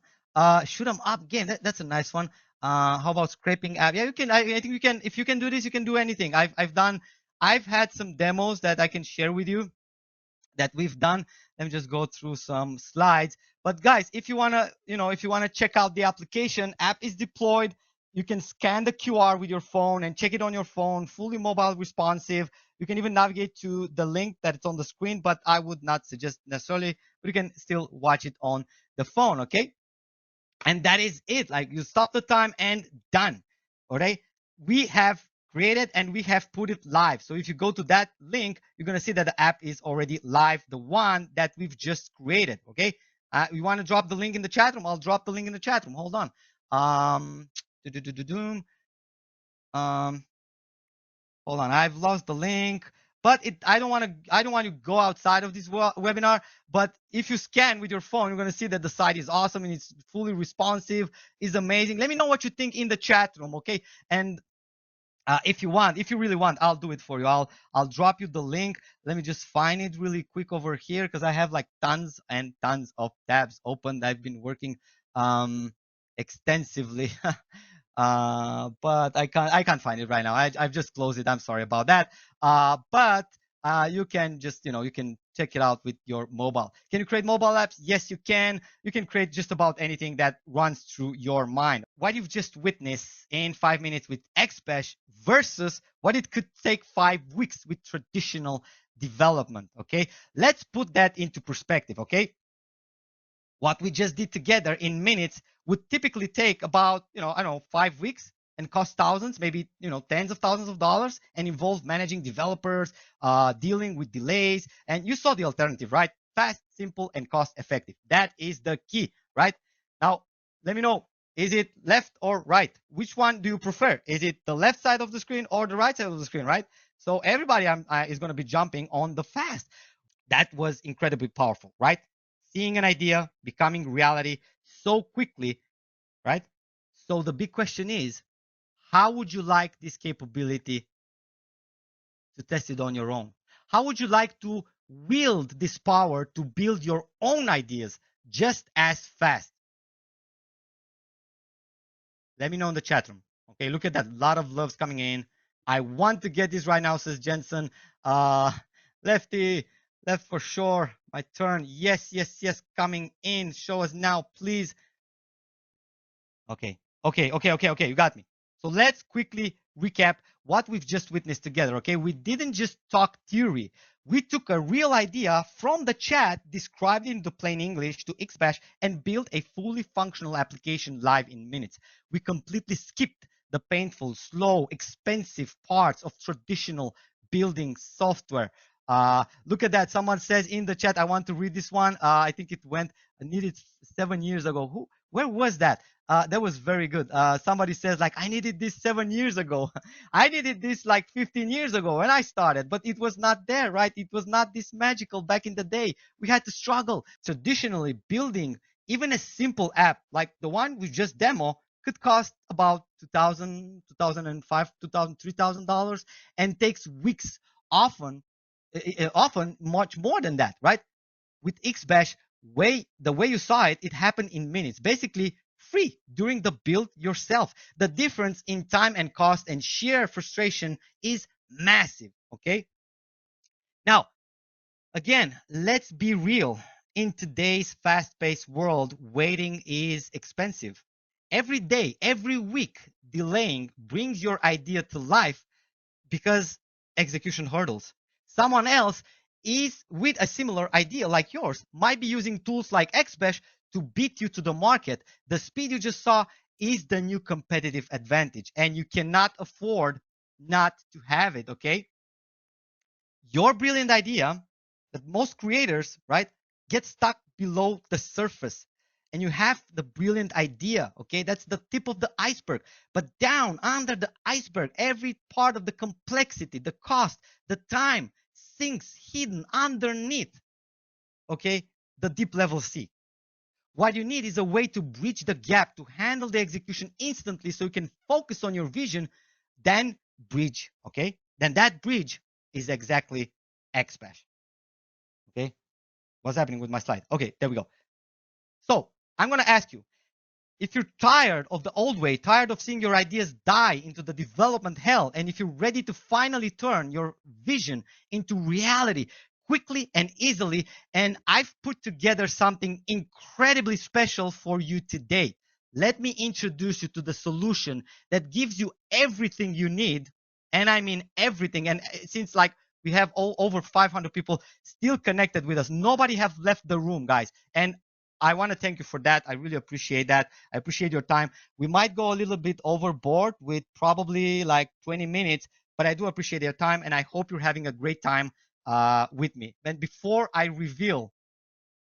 [SPEAKER 1] Shoot 'em up game. That's a nice one. How about scraping app? Yeah, you can. I think you can. If you can do this, you can do anything. I've had some demos that I can share with you that we've done. Let me just go through some slides. But guys, if you wanna check out the application, app is deployed. You can scan the QR with your phone and check it on your phone. Fully mobile responsive. You can even navigate to the link that it's on the screen, but I would not suggest necessarily. But you can still watch it on the phone. Okay. And that is it. Like, you stop the time and done. Okay. We have created and we have put it live. So if you go to that link, you're going to see that the app is already live, the one that we've just created. Okay. You want to drop the link in the chat room? I'll drop the link in the chat room. Hold on. Hold on. I've lost the link. But I don't want to go outside of this webinar. But if you scan with your phone, you're going to see that the site is awesome and it's fully responsive. It's amazing. Let me know what you think in the chat room, okay? And if you really want, I'll do it for you. I'll drop you the link. Let me just find it really quick over here because I have like tons and tons of tabs open. I've been working extensively. But I can't find it right now. I've just closed it. I'm sorry about that. But You can just, you can check it out with your mobile. Can you create mobile apps? Yes, you can. You can create just about anything that runs through your mind. What you've just witnessed in 5 minutes with xBesh versus what it could take 5 weeks with traditional development. Okay, let's put that into perspective. Okay, what we just did together in minutes would typically take about, I don't know, 5 weeks and cost thousands, maybe, tens of thousands of dollars, and involve managing developers, dealing with delays. And you saw the alternative, right? Fast, simple, and cost effective. That is the key, right? Now, let me know, is it left or right? Which one do you prefer? Is it the left side of the screen or the right side of the screen, right? So everybody is going to be jumping on the fast. That was incredibly powerful, right? Seeing an idea becoming reality so quickly, right? So the big question is, how would you like this capability to test it on your own? How would you like to wield this power to build your own ideas just as fast? Let me know in the chat room. Okay, look at that. A lot of loves coming in. I want to get this right now, says Jensen. Lefty, left for sure. My turn. Yes, yes, yes. Coming in. Show us now, please. Okay. You got me. So let's quickly recap what we've just witnessed together. Okay. We didn't just talk theory. We took a real idea from the chat, described it into plain English to xBesh, and built a fully functional application live in minutes. We completely skipped the painful, slow, expensive parts of traditional building software. Look at that. Someone says in the chat, I want to read this one. I think it needed 7 years ago. Where was that? That was very good. Somebody says like, I needed this 7 years ago. I needed this like 15 years ago when I started, but it was not there, right? It was not this magical back in the day. We had to struggle. Traditionally, building even a simple app like the one we just demo could cost about $2,000, $2,005, $2,000, $3,000 and takes weeks, often much more than that, right? With xBesh, the way you saw it, it happened in minutes, basically free during the build yourself. The difference in time and cost and sheer frustration is massive. Okay. Now, again, let's be real. In today's fast-paced world, waiting is expensive. Every day, every week, delaying brings your idea to life because execution hurdles. Someone else is with a similar idea like yours, might be using tools like xBesh to beat you to the market. The speed you just saw is the new competitive advantage, and you cannot afford not to have it, okay? Your brilliant idea that most creators, right, get stuck below the surface. And you have the brilliant idea, okay? That's the tip of the iceberg. But down under the iceberg, every part of the complexity, the cost, the time sinks hidden underneath, okay, the deep level sea. What you need is a way to bridge the gap, to handle the execution instantly so you can focus on your vision, then bridge, okay? Then that bridge is exactly xBesh, okay? What's happening with my slide? Okay, there we go. So I'm going to ask you, if you're tired of the old way, tired of seeing your ideas die into the development hell, and if you're ready to finally turn your vision into reality quickly and easily, and I've put together something incredibly special for you today. Let me introduce you to the solution that gives you everything you need, and I mean everything. And since like we have over 500 people still connected with us, nobody have left the room, guys, and I want to thank you for that. I really appreciate that. I appreciate your time. We might go a little bit overboard with probably like 20 minutes, but I do appreciate your time, and I hope you're having a great time with me. And before I reveal,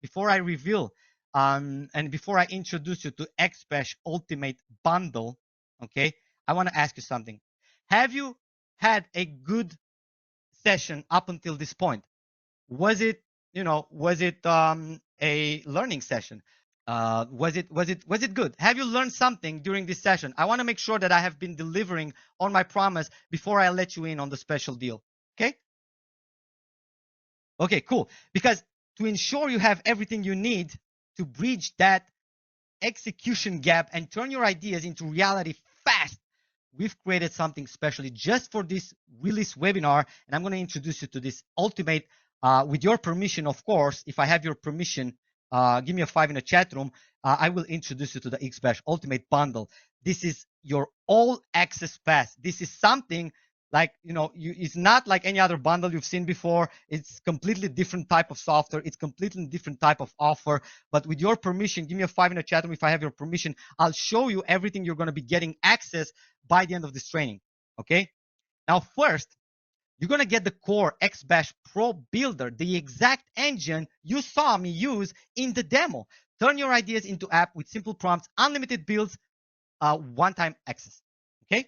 [SPEAKER 1] and before I introduce you to xBesh Ultimate Bundle, okay, I want to ask you something. Have you had a good session up until this point? Was it, a learning session? Was it good? Have you learned something during this session? I want to make sure that I have been delivering on my promise before I let you in on the special deal. Okay? Okay, cool. Because to ensure you have everything you need to bridge that execution gap and turn your ideas into reality fast, we've created something specially just for this release webinar, and I'm going to introduce you to this ultimate, with your permission, of course. If I have your permission, give me a 5 in the chat room. I will introduce you to the xBesh Ultimate Bundle. This is your all access pass. This is something like, it's not like any other bundle you've seen before. It's completely different type of software. It's completely different type of offer. But with your permission, give me a 5 in the chat room. If I have your permission, I'll show you everything you're going to be getting access by the end of this training. Okay. Now, first, you're going to get the core xBesh Pro Builder, the exact engine you saw me use in the demo. Turn your ideas into app with simple prompts, unlimited builds, one-time access. Okay.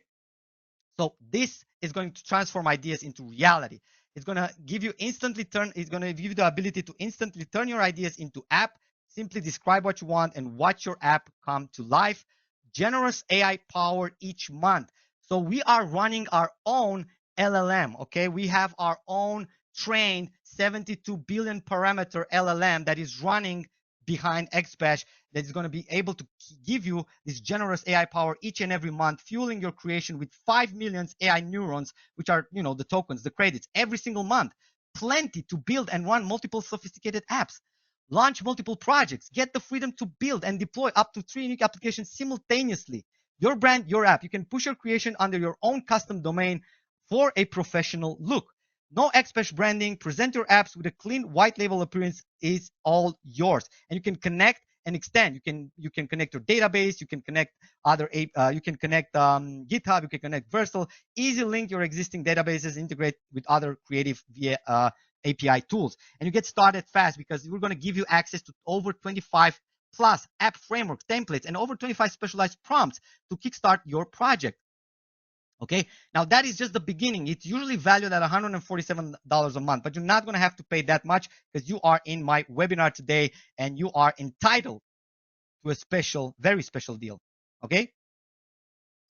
[SPEAKER 1] So this is going to transform ideas into reality. It's going to give you it's going to give you the ability to instantly turn your ideas into app. Simply describe what you want and watch your app come to life. Generous AI power each month. So we are running our own LLM, okay? We have our own trained 72 billion parameter LLM that is running behind xBesh, that is going to be able to give you this generous AI power each and every month, fueling your creation with 5 million AI neurons, which are, the tokens, the credits, every single month. Plenty to build and run multiple sophisticated apps. Launch multiple projects. Get the freedom to build and deploy up to 3 unique applications simultaneously. Your brand, your app. You can push your creation under your own custom domain for a professional look. No xBesh branding. Present your apps with a clean white label appearance is all yours. And you can connect and extend. You can connect your database. You can connect other. You can connect GitHub. You can connect Versal. Easy link your existing databases. Integrate with other creative via API tools. And you get started fast because we're going to give you access to over 25 plus app frameworks, templates, and over 25 specialized prompts to kickstart your project. Okay, now that is just the beginning. It's usually valued at $147 a month, but you're not going to have to pay that much because you are in my webinar today and you are entitled to a special, very special deal. Okay.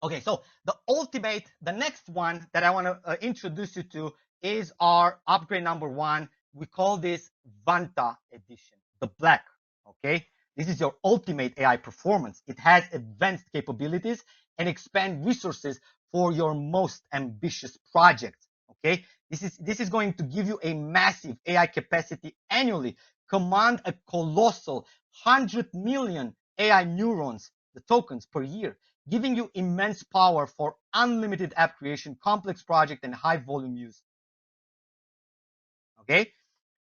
[SPEAKER 1] Okay, so the next one that I want to introduce you to is our upgrade number 1. We call this Vanta edition, the black. Okay, this is your ultimate AI performance. It has advanced capabilities and expand resources for your most ambitious projects. Okay, this is going to give you a massive AI capacity annually. Command a colossal 100 million AI neurons, the tokens per year, giving you immense power for unlimited app creation, complex project, and high volume use. Okay,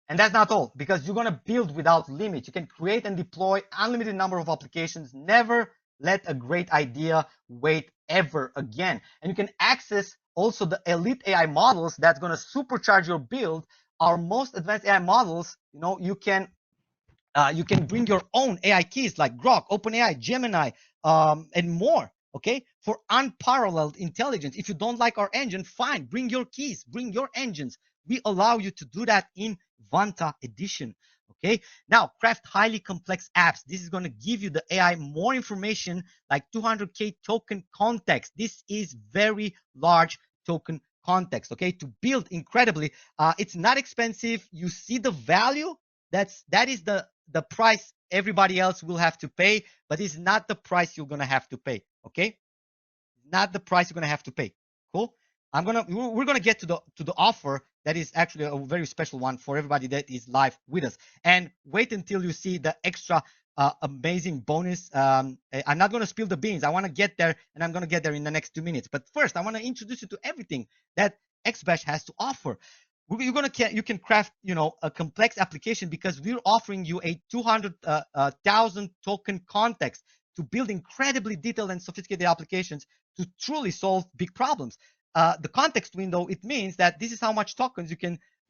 [SPEAKER 1] and that's not all, because you're going to build without limit. You can create and deploy unlimited number of applications. Never let a great idea wait ever again. And you can access also the elite AI models that's going to supercharge your build. Our most advanced AI models, you can bring your own AI keys like Grok, OpenAI, Gemini, and more. Okay, for unparalleled intelligence. If you don't like our engine, fine, bring your keys, bring your engines. We allow you to do that in Vanta edition. Okay, now craft highly complex apps. This is going to give you the AI more information, like 200K token context. This is very large token context. Okay, to build incredibly, it's not expensive. You see the value. That is the price everybody else will have to pay, but it's not the price you're gonna have to pay. Okay, not the price you're gonna have to pay. Cool. We're gonna get to the offer that is actually a very special one for everybody that is live with us. And wait until you see the extra amazing bonus. I'm not gonna spill the beans. I want to get there, and I'm gonna get there in the next 2 minutes. But first, I want to introduce you to everything that xBesh has to offer. You can craft a complex application because we're offering you a 200,000 token context to build incredibly detailed and sophisticated applications to truly solve big problems. The context window, it means that this is how much tokens you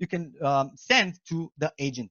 [SPEAKER 1] can send to the agent.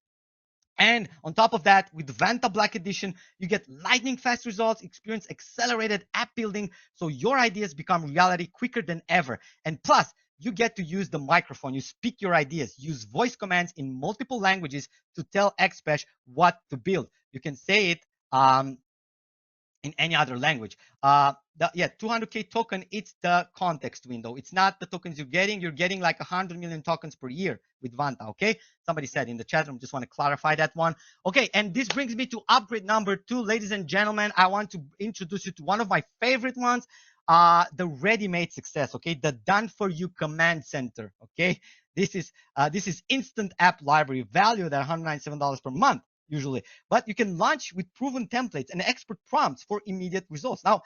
[SPEAKER 1] And on top of that, with the Vanta Black Edition, you get lightning fast results, experience accelerated app building, so your ideas become reality quicker than ever. And plus, you get to use the microphone. You speak your ideas. Use voice commands in multiple languages to tell xBesh what to build. You can say it in any other language. 200K token, it's the context window. It's not the tokens you're getting. You're getting like 100 million tokens per year with Vanta, okay? Somebody said in the chat room, just want to clarify that one. Okay, and this brings me to upgrade number 2. Ladies and gentlemen, I want to introduce you to one of my favorite ones. the ready-made success, okay? The done-for-you command center, okay? This is instant app library valued at $197 per month usually, but you can launch with proven templates and expert prompts for immediate results. Now,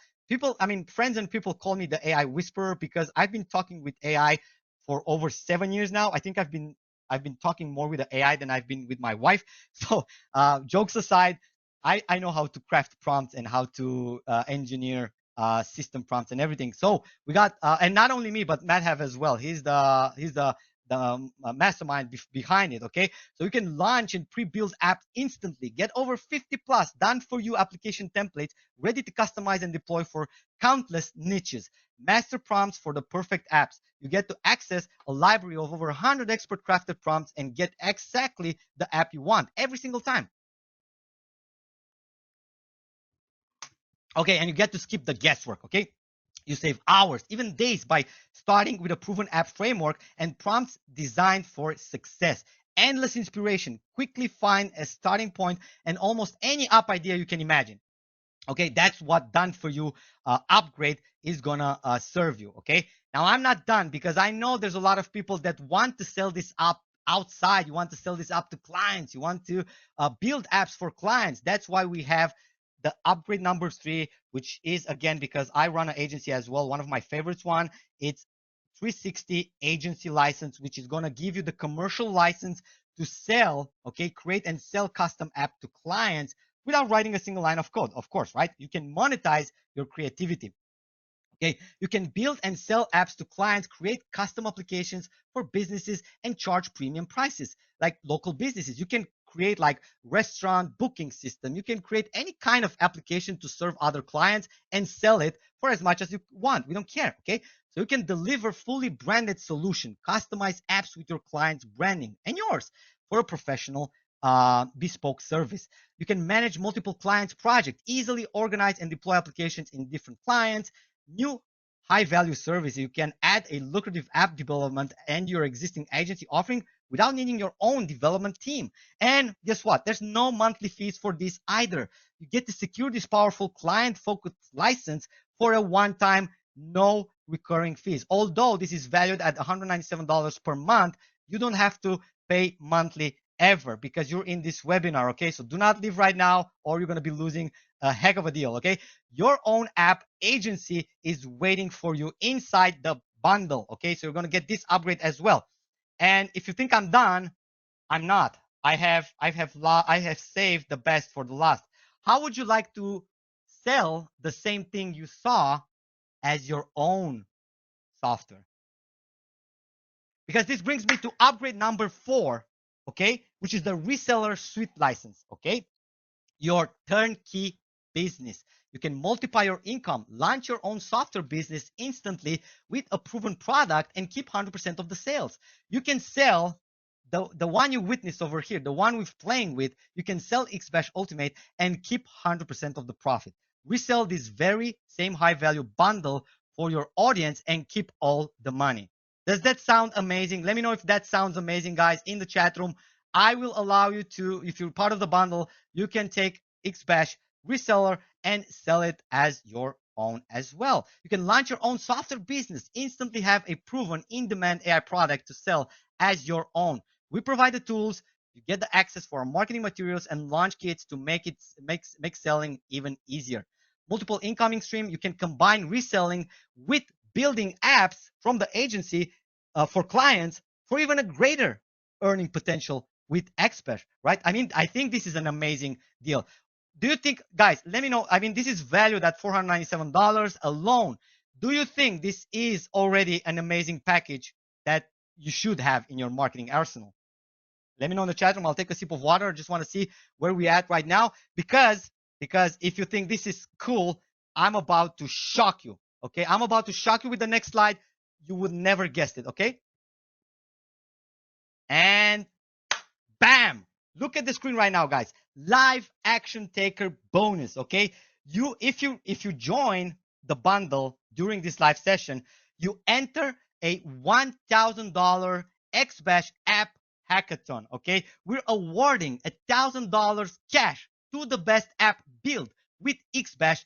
[SPEAKER 1] friends and people call me the AI whisperer because I've been talking with AI for over 7 years now. I think I've been talking more with the AI than I've been with my wife. So, jokes aside, I know how to craft prompts and how to engineer system prompts and everything. So we got, and not only me, but Matt have as well. He's the mastermind behind it. Okay, so you can launch and pre-build apps instantly. Get over 50 plus done for you application templates ready to customize and deploy for countless niches. Master prompts for the perfect apps. You get to access a library of over 100 expert crafted prompts and get exactly the app you want every single time. Okay, and you get to skip the guesswork. Okay, you save hours, even days, by starting with a proven app framework and prompts designed for success. Endless inspiration. Quickly find a starting point and almost any app idea you can imagine. Okay, that's what done for you upgrade is gonna serve you. Okay, now I'm not done because I know there's a lot of people that want to sell this up outside. You want to sell this up to clients. You want to build apps for clients. That's why we have the upgrade number 3, which is, again, because I run an agency as well, one of my favorites. It's 360 agency license, which is going to give you the commercial license to sell, okay, create and sell custom app to clients without writing a single line of code, of course, right? You can monetize your creativity. Okay, you can build and sell apps to clients, create custom applications for businesses, and charge premium prices like local businesses. You can create like restaurant booking system. You can create any kind of application to serve other clients and sell it for as much as you want. We don't care. Okay, so you can deliver fully branded solution, customize apps with your client's branding and yours for a professional bespoke service. You can manage multiple clients' projects, easily organize and deploy applications in different clients. New high value service. You can add a lucrative app development and your existing agency offering without needing your own development team. And guess what? There's no monthly fees for this either. You get to secure this powerful client focused license for a one time, no recurring fees. Although this is valued at $197 per month, you don't have to pay monthly ever because you're in this webinar. Okay, so do not leave right now or you're going to be losing a heck of a deal. Okay, your own app agency is waiting for you inside the bundle. Okay, so you're going to get this upgrade as well. And if you think I'm done, I'm not. I have saved the best for the last. How would you like to sell the same thing you saw as your own software? Because this brings me to upgrade number 4, okay, which is the reseller suite license. Okay, your turnkey business. You can multiply your income, launch your own software business instantly with a proven product and keep 100% of the sales. You can sell the one you witnessed over here, the one we're playing with. You can sell xBesh Ultimate and keep 100% of the profit. Resell this very same high value bundle for your audience and keep all the money. Does that sound amazing? Let me know if that sounds amazing, guys, in the chat room. I will allow you to, if you're part of the bundle, you can take xBesh reseller and sell it as your own as well. You can launch your own software business, instantly have a proven in-demand AI product to sell as your own. We provide the tools, you get the access for our marketing materials and launch kits to make selling even easier. Multiple incoming stream, you can combine reselling with building apps from the agency for clients for even a greater earning potential with xBesh, right? I think this is an amazing deal. Do you think, guys, let me know. This is valued at $497 alone. Do you think this is already an amazing package that you should have in your marketing arsenal? Let me know in the chat room. I'll take a sip of water. I just want to see where we're at right now. Because if you think this is cool, I'm about to shock you. Okay, I'm about to shock you with the next slide. You would never guess it. Okay, and bam! Look at the screen right now, guys. Live action taker bonus. Okay, if you join the bundle during this live session, you enter a $1,000 xBesh app hackathon. Okay, we're awarding $1,000 cash to the best app built with xBesh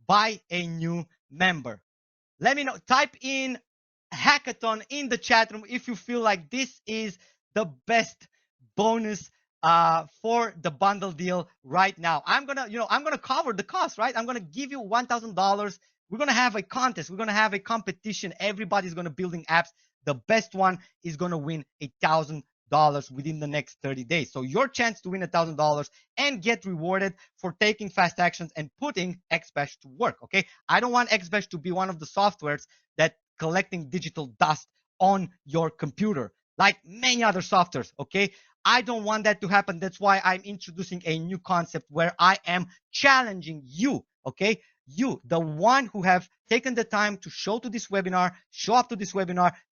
[SPEAKER 1] by a new member. Let me know. Type in hackathon in the chat room if you feel like this is the best bonus for the bundle deal right now. I'm gonna cover the cost, right? I'm gonna give you $1,000. We're gonna have a contest. We're gonna have a competition. Everybody's gonna building apps. The best one is gonna win $1,000 within the next 30 days. So your chance to win $1,000 and get rewarded for taking fast actions and putting xBesh to work. Okay, I don't want xBesh to be one of the softwares that collecting digital dust on your computer like many other softwares. Okay, I don't want that to happen. That's why I'm introducing a new concept where I am challenging you. Okay, you, the one who have taken the time to show up to this webinar,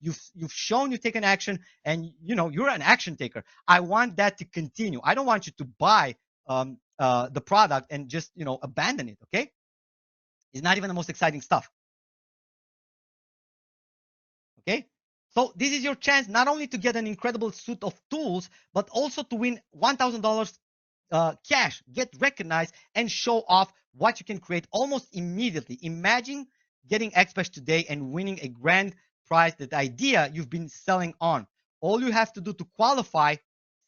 [SPEAKER 1] you've shown you take an action, and you're an action taker. I want that to continue. I don't want you to buy the product and just abandon it. Okay, it's not even the most exciting stuff. Okay, so this is your chance not only to get an incredible suite of tools, but also to win $1,000 cash, get recognized, and show off what you can create almost immediately. Imagine getting xBesh today and winning a grand prize, that idea you've been selling on. All you have to do to qualify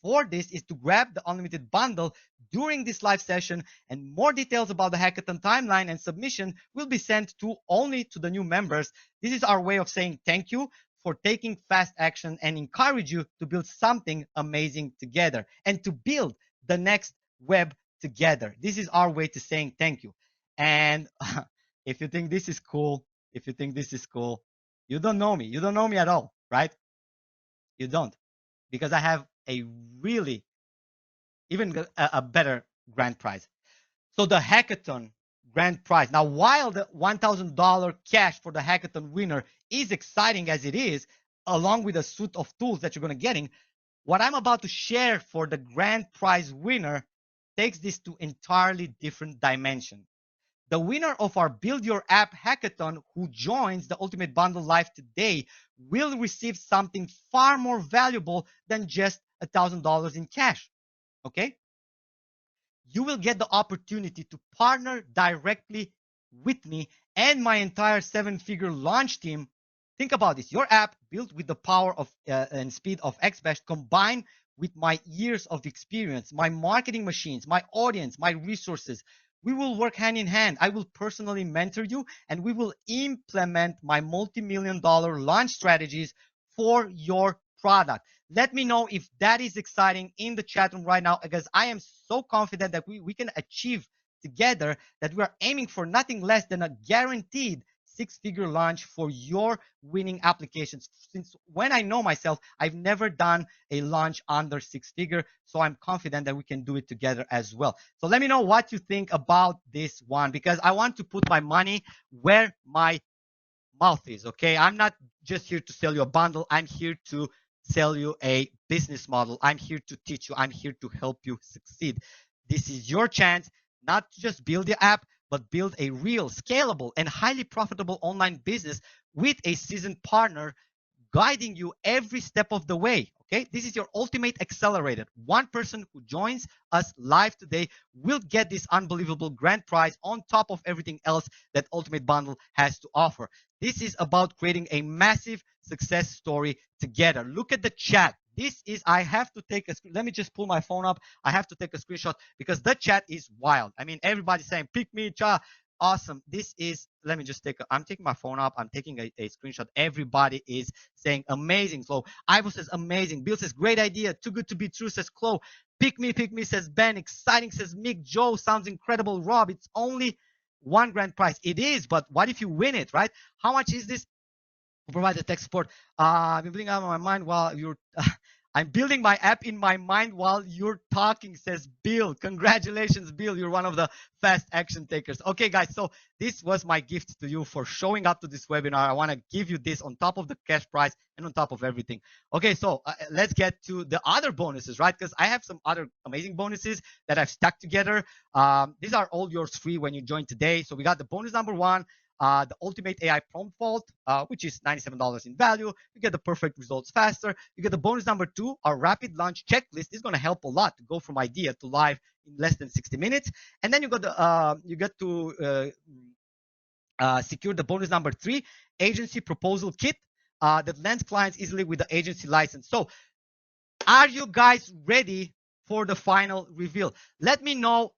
[SPEAKER 1] for this is to grab the unlimited bundle during this live session, and more details about the hackathon timeline and submission will be sent to only to the new members. This is our way of saying thank you for taking fast action and encourage you to build something amazing together and to build the next web together. This is our way to saying thank you. And if you think this is cool, you don't know me. You don't know me at all, right? You don't, because I have a really even a better grand prize. So the hackathon grand prize. Now, while the $1,000 cash for the hackathon winner is exciting as it is, along with a suite of tools that you're going to getting, what I'm about to share for the grand prize winner takes this to entirely different dimension. The winner of our Build Your App Hackathon who joins the Ultimate Bundle Live today will receive something far more valuable than just $1,000 in cash. Okay? You will get the opportunity to partner directly with me and my entire 7-figure launch team. Think about this. Your app built with the power of and speed of xBesh combined with my years of experience, my marketing machines, my audience, my resources. We will work hand in hand. I will personally mentor you, and we will implement my multi-million-dollar launch strategies for your product. Let me know if that is exciting in the chat room right now, because I am so confident that we can achieve together that we are aiming for nothing less than a guaranteed 6-figure launch for your winning applications. Since when I know myself, I've never done a launch under 6-figure, so I'm confident that we can do it together as well. So let me know what you think about this one, because I want to put my money where my mouth is. Okay, I'm not just here to sell you a bundle. I'm here to sell you a business model. I'm here to teach you. I'm here to help you succeed. This is your chance not to just build your app, but build a real, scalable, and highly profitable online business with a seasoned partner guiding you every step of the way. Okay, this is your ultimate accelerator. One person who joins us live today will get this unbelievable grand prize on top of everything else that Ultimate Bundle has to offer. This is about creating a massive success story together. Look at the chat. This is, I have to take a, let me just pull my phone up. I have to take a screenshot because the chat is wild. I mean, everybody's saying, pick me, Cha. Awesome. This is, let me just I'm taking my phone up. I'm taking a screenshot. Everybody is saying amazing. So Ivo says amazing. Bill says great idea. Too good to be true, says Chloe. Pick me, says Ben. Exciting, says Mick. Joe sounds incredible. Rob, it's only one grand prize. It is, but what if you win it, right? How much is this? Provide the tech support. I've been building out my mind while you're I'm building my app in my mind while you're talking, says Bill. Congratulations, Bill. You're one of the fast action takers. Okay, guys, so this was my gift to you for showing up to this webinar. I want to give you this on top of the cash prize and on top of everything. Okay, so let's get to the other bonuses, right? Because I have some other amazing bonuses that I've stuck together. These are all yours free when you join today. So we got the bonus number one. The Ultimate AI Prompt Vault, which is $97 in value. You get the perfect results faster. You get the bonus number two, our rapid launch checklist. This is going to help a lot to go from idea to live in less than 60 minutes. And then you got the, you get to secure the bonus number 3, agency proposal kit that lands clients easily with the agency license. So are you guys ready for the final reveal? Let me know.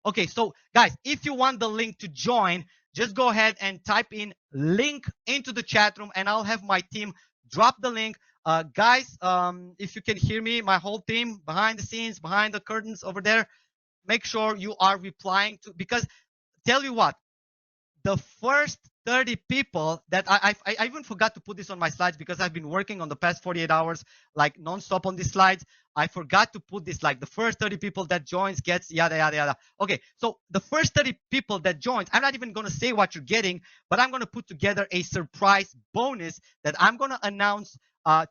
[SPEAKER 1] Okay, so guys, if you want the link to join, just go ahead and type in link into the chat room and I'll have my team drop the link. Guys, if you can hear me, my whole team behind the scenes, behind the curtains over there, make sure you are replying to, because tell you what, the first 30 people that I even forgot to put this on my slides because I've been working on the past 48 hours like non-stop on these slides. I forgot to put this, like the first 30 people that joins gets yada yada yada. Okay, so the first 30 people that joins, I'm not even going to say what you're getting, but I'm going to put together a surprise bonus that I'm going to announce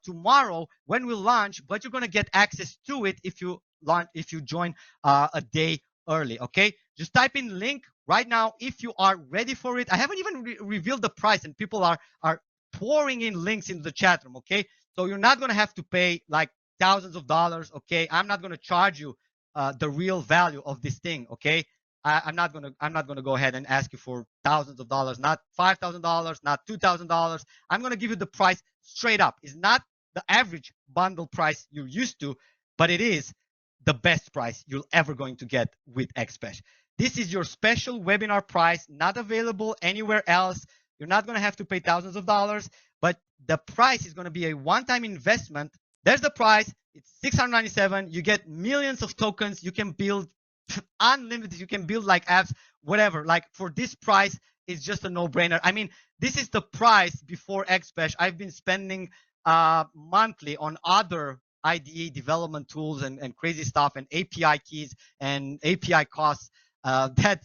[SPEAKER 1] tomorrow when we launch, but you're going to get access to it if you join a day early. Okay, just type in link right now if you are ready for it. I haven't even revealed the price and people are pouring in links into the chat room. Okay, so you're not going to have to pay like thousands of dollars. Okay, I'm not going to charge you the real value of this thing. Okay, I'm not gonna go ahead and ask you for thousands of dollars, not $5,000, not $2,000. I'm gonna give you the price straight up. It's not the average bundle price you're used to, but it is the best price you're ever going to get with xBesh. This is your special webinar price, not available anywhere else. You're not going to have to pay thousands of dollars, but the price is going to be a one-time investment. There's the price. It's $697. You get millions of tokens. You can build unlimited. You can build like apps, whatever. Like for this price, it's just a no-brainer. I mean, this is the price before xBesh. I've been spending monthly on other IDE development tools and crazy stuff and API keys and API costs. That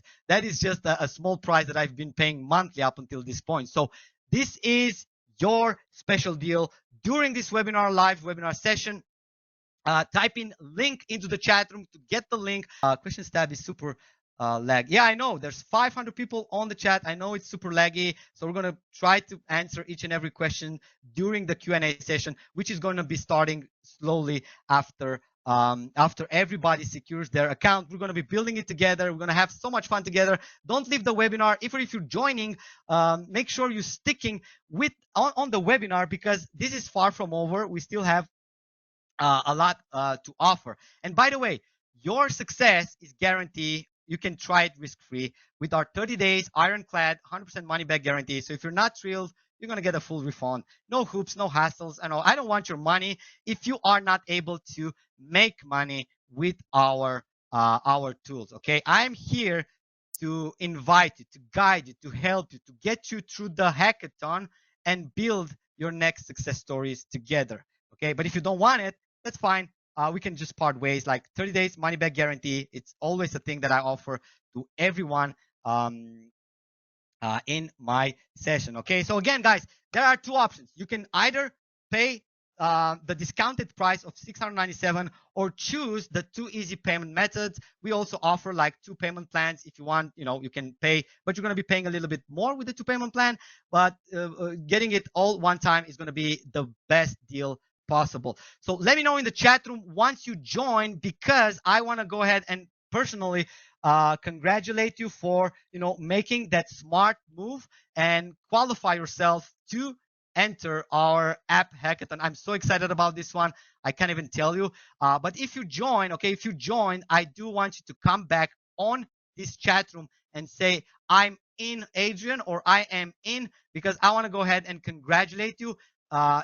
[SPEAKER 1] is just a small price that I've been paying monthly up until this point. So this is your special deal during this webinar, live webinar session. Type in link into the chat room to get the link. Questions tab is super lag. Yeah, I know there's 500 people on the chat. I know it's super laggy. So we're going to try to answer each and every question during the Q&A session, which is going to be starting slowly after everybody secures their account. We're going to be building it together. We're going to have so much fun together. Don't leave the webinar. If you're joining, make sure you're sticking with on the webinar because this is far from over. We still have a lot to offer. And by the way, your success is guaranteed. You can try it risk-free with our 30 days ironclad 100% money back guarantee. So if you're not thrilled, you're going to get a full refund. No hoops, no hassles. I don't want your money if you are not able to make money with our tools. Okay, I'm here to invite you, to guide you, to help you, to get you through the hackathon and build your next success stories together. Okay, but if you don't want it, that's fine. We can just part ways. Like 30 days money back guarantee. It's always a thing that I offer to everyone in my session. Okay, so again, guys, there are two options. You can either pay the discounted price of $697 or choose the 2 easy payment methods. We also offer like 2 payment plans. If you want, you can pay, but you're going to be paying a little bit more with the 2 payment plan, but getting it all one time is going to be the best deal possible. So let me know in the chat room once you join, because I want to go ahead and personally congratulate you for making that smart move and qualify yourself to enter our app hackathon. I'm so excited about this one. I can't even tell you. But if you join, I do want you to come back on this chat room and say, I'm in, Adrian, or I am in, because I want to go ahead and congratulate you.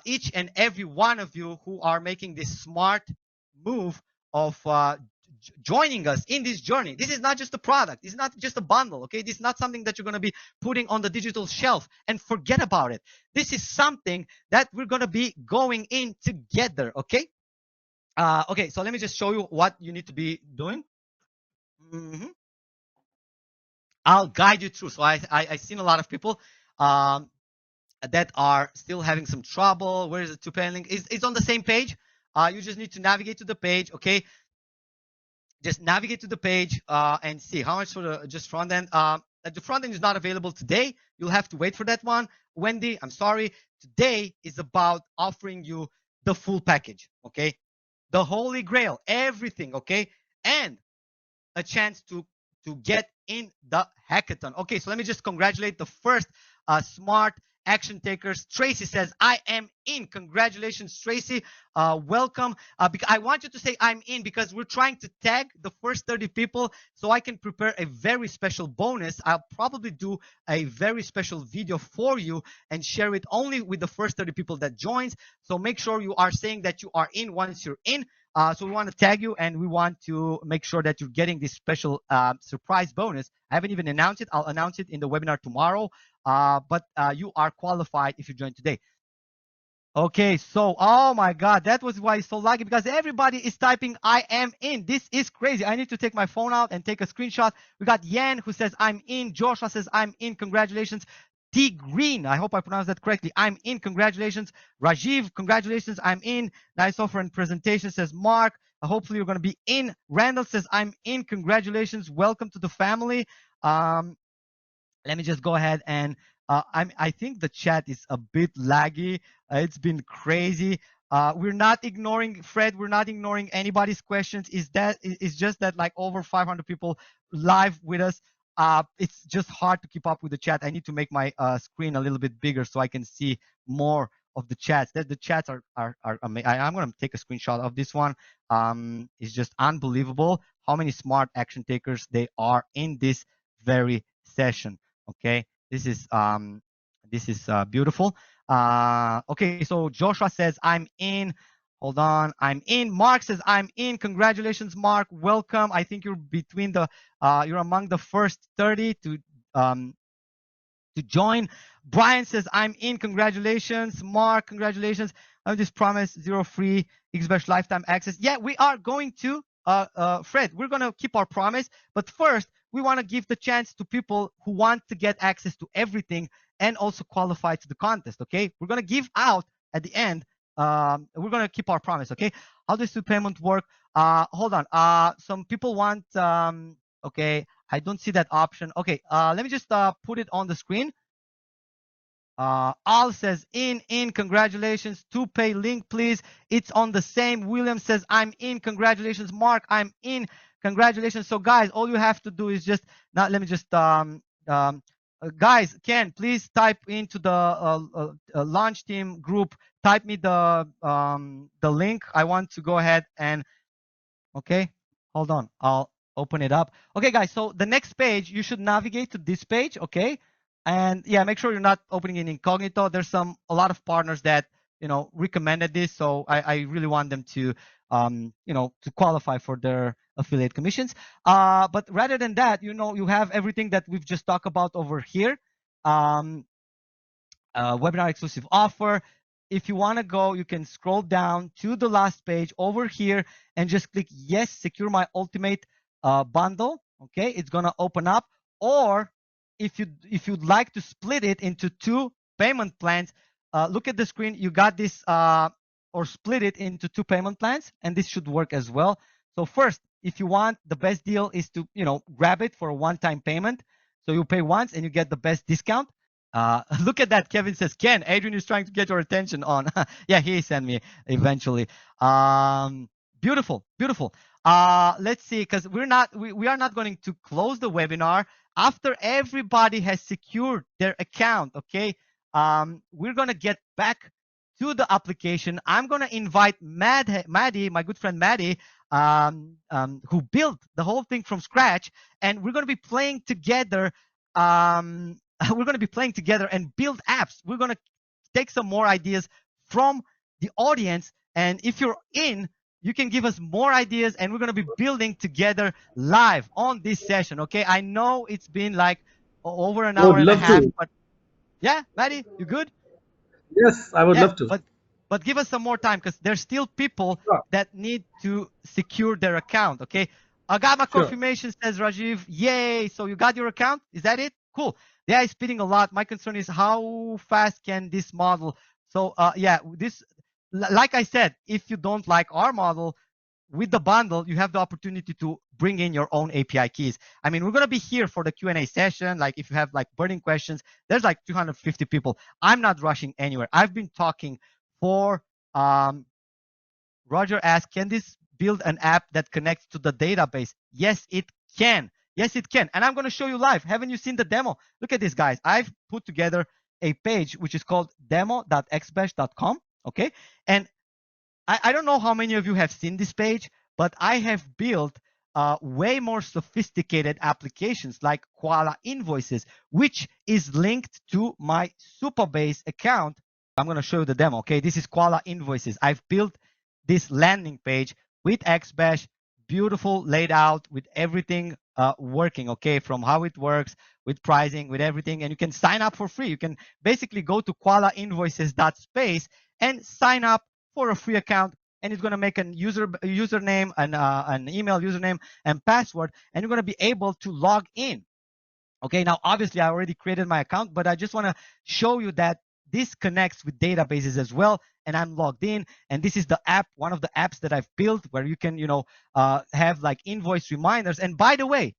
[SPEAKER 1] Each and every one of you who are making this smart move of joining us in this journey. This is not just a product. It's not just a bundle. Okay, this is not something that you're going to be putting on the digital shelf and forget about it. This is something that we're going to be going in together. Okay. Okay, so let me just show you what you need to be doing. I'll guide you through. So I've seen a lot of people that are still having some trouble. Where is the 2-pay link? It's on the same page. You just need to navigate to the page. Okay, just navigate to the page and see how much for the just front end. The front end is not available today. You'll have to wait for that one. Wendy, I'm sorry. Today is about offering you the full package. Okay, the holy grail, everything. Okay, and a chance to get in the hackathon. Okay, so let me just congratulate the first smart action takers. Tracy says, I am in. Congratulations, Tracy. Welcome. Because I want you to say I'm in because we're trying to tag the first 30 people so I can prepare a very special bonus. I'll probably do a very special video for you and share it only with the first 30 people that joins. So make sure you are saying that you are in once you're in. So we want to tag you and we want to make sure that you're getting this special surprise bonus. I haven't even announced it. I'll announce it in the webinar tomorrow. But you are qualified if you join today. Okay, so, oh my God, that was why it's so laggy because everybody is typing I am in. This is crazy. I need to take my phone out and take a screenshot. We got Yan who says I'm in. Joshua says I'm in. Congratulations. T Green, I hope I pronounced that correctly. I'm in. Congratulations. Rajiv, congratulations. I'm in. Nice offer and presentation, says Mark. Hopefully you're going to be in. Randall says I'm in. Congratulations. Welcome to the family. Let me just go ahead and I think the chat is a bit laggy. It's been crazy. We're not ignoring Fred. We're not ignoring anybody's questions. It's just that like over 500 people live with us. It's just hard to keep up with the chat. I need to make my screen a little bit bigger so I can see more of the chats. The chats are amazing. I'm going to take a screenshot of this one. It's just unbelievable how many smart action takers they are in this very session. Okay, this is beautiful. Okay, so Joshua says I'm in. Hold on, I'm in. Mark says I'm in. Congratulations, Mark. Welcome. I think you're between the you're among the first 30 to join. Brian says I'm in. Congratulations, Mark. Congratulations. I just promised 0 free xBesh lifetime access. Yeah, we are going to Fred, we're going to keep our promise, but first we want to give the chance to people who want to get access to everything and also qualify to the contest. Okay, we're going to give out at the end. We're going to keep our promise. Okay, how does the payment work? Hold on. Some people want okay, I don't see that option. Okay, let me just put it on the screen. Al says in. Congratulations. To pay link, please. It's on the same. William says I'm in. Congratulations. Mark, I'm in. Congratulations. So guys, all you have to do is just now. Let me just guys, Ken, please type into the launch team group. Type me the link. I want to go ahead and okay. Hold on. I'll open it up. Okay, guys. So the next page, you should navigate to this page. Okay. And yeah, make sure you're not opening in incognito. There's a lot of partners that, recommended this. So I really want them to, to qualify for their affiliate commissions. But rather than that, you have everything that we've just talked about over here. Webinar exclusive offer. If you want to go, you can scroll down to the last page over here and just click yes, secure my ultimate bundle. Okay, it's gonna open up. Or if you'd like to split it into 2 payment plans, look at the screen. You got this, or split it into 2 payment plans, and this should work as well. So first, if you want, the best deal is to grab it for a one-time payment. So you pay once and you get the best discount. Look at that. Kevin says, Ken, Adrian is trying to get your attention on. Yeah, he sent me eventually. Beautiful. Let's see, because we are not going to close the webinar after everybody has secured their account. Okay. We're going to get back to the application. I'm going to invite Maddie, my good friend Maddie, who built the whole thing from scratch, and we're going to be playing together. We're going to be playing together and build apps. We're going to take some more ideas from the audience. And if you're in, you can give us more ideas, and we're going to be building together live on this session. Okay. I know it's been like over an hour and a half, but yeah, Maddie, you good?
[SPEAKER 2] Yes, I would love to.
[SPEAKER 1] But give us some more time because there's still people that need to secure their account. Okay. I got my confirmation, says Rajiv. Yay. So you got your account? Is that it? Cool. The AI is speeding a lot. My concern is how fast can this model? So yeah, this, like I said, if you don't like our model, with the bundle, you have the opportunity to bring in your own API keys. I mean, we're going to be here for the Q&A session. Like if you have like burning questions, there's like 250 people. I'm not rushing anywhere. I've been talking for, Roger asked, can this build an app that connects to the database? Yes, it can. Yes, it can. And I'm going to show you live. Haven't you seen the demo? Look at this, guys. I've put together a page which is called demo.xbesh.com. Okay. And I don't know how many of you have seen this page, but I have built way more sophisticated applications like Koala Invoices, which is linked to my Supabase account. I'm going to show you the demo. Okay, this is Koala Invoices. I've built this landing page with xBesh, beautiful, laid out with everything working. Okay, from how it works, with pricing, with everything, and you can sign up for free. You can basically go to koalainvoices.space and sign up for a free account, and it's going to make a username and an email username and password, and you're going to be able to log in. Okay, now obviously I already created my account, but I just want to show you that this connects with databases as well, and I'm logged in. And this is the app, one of the apps that I've built where you can, have like invoice reminders. And by the way,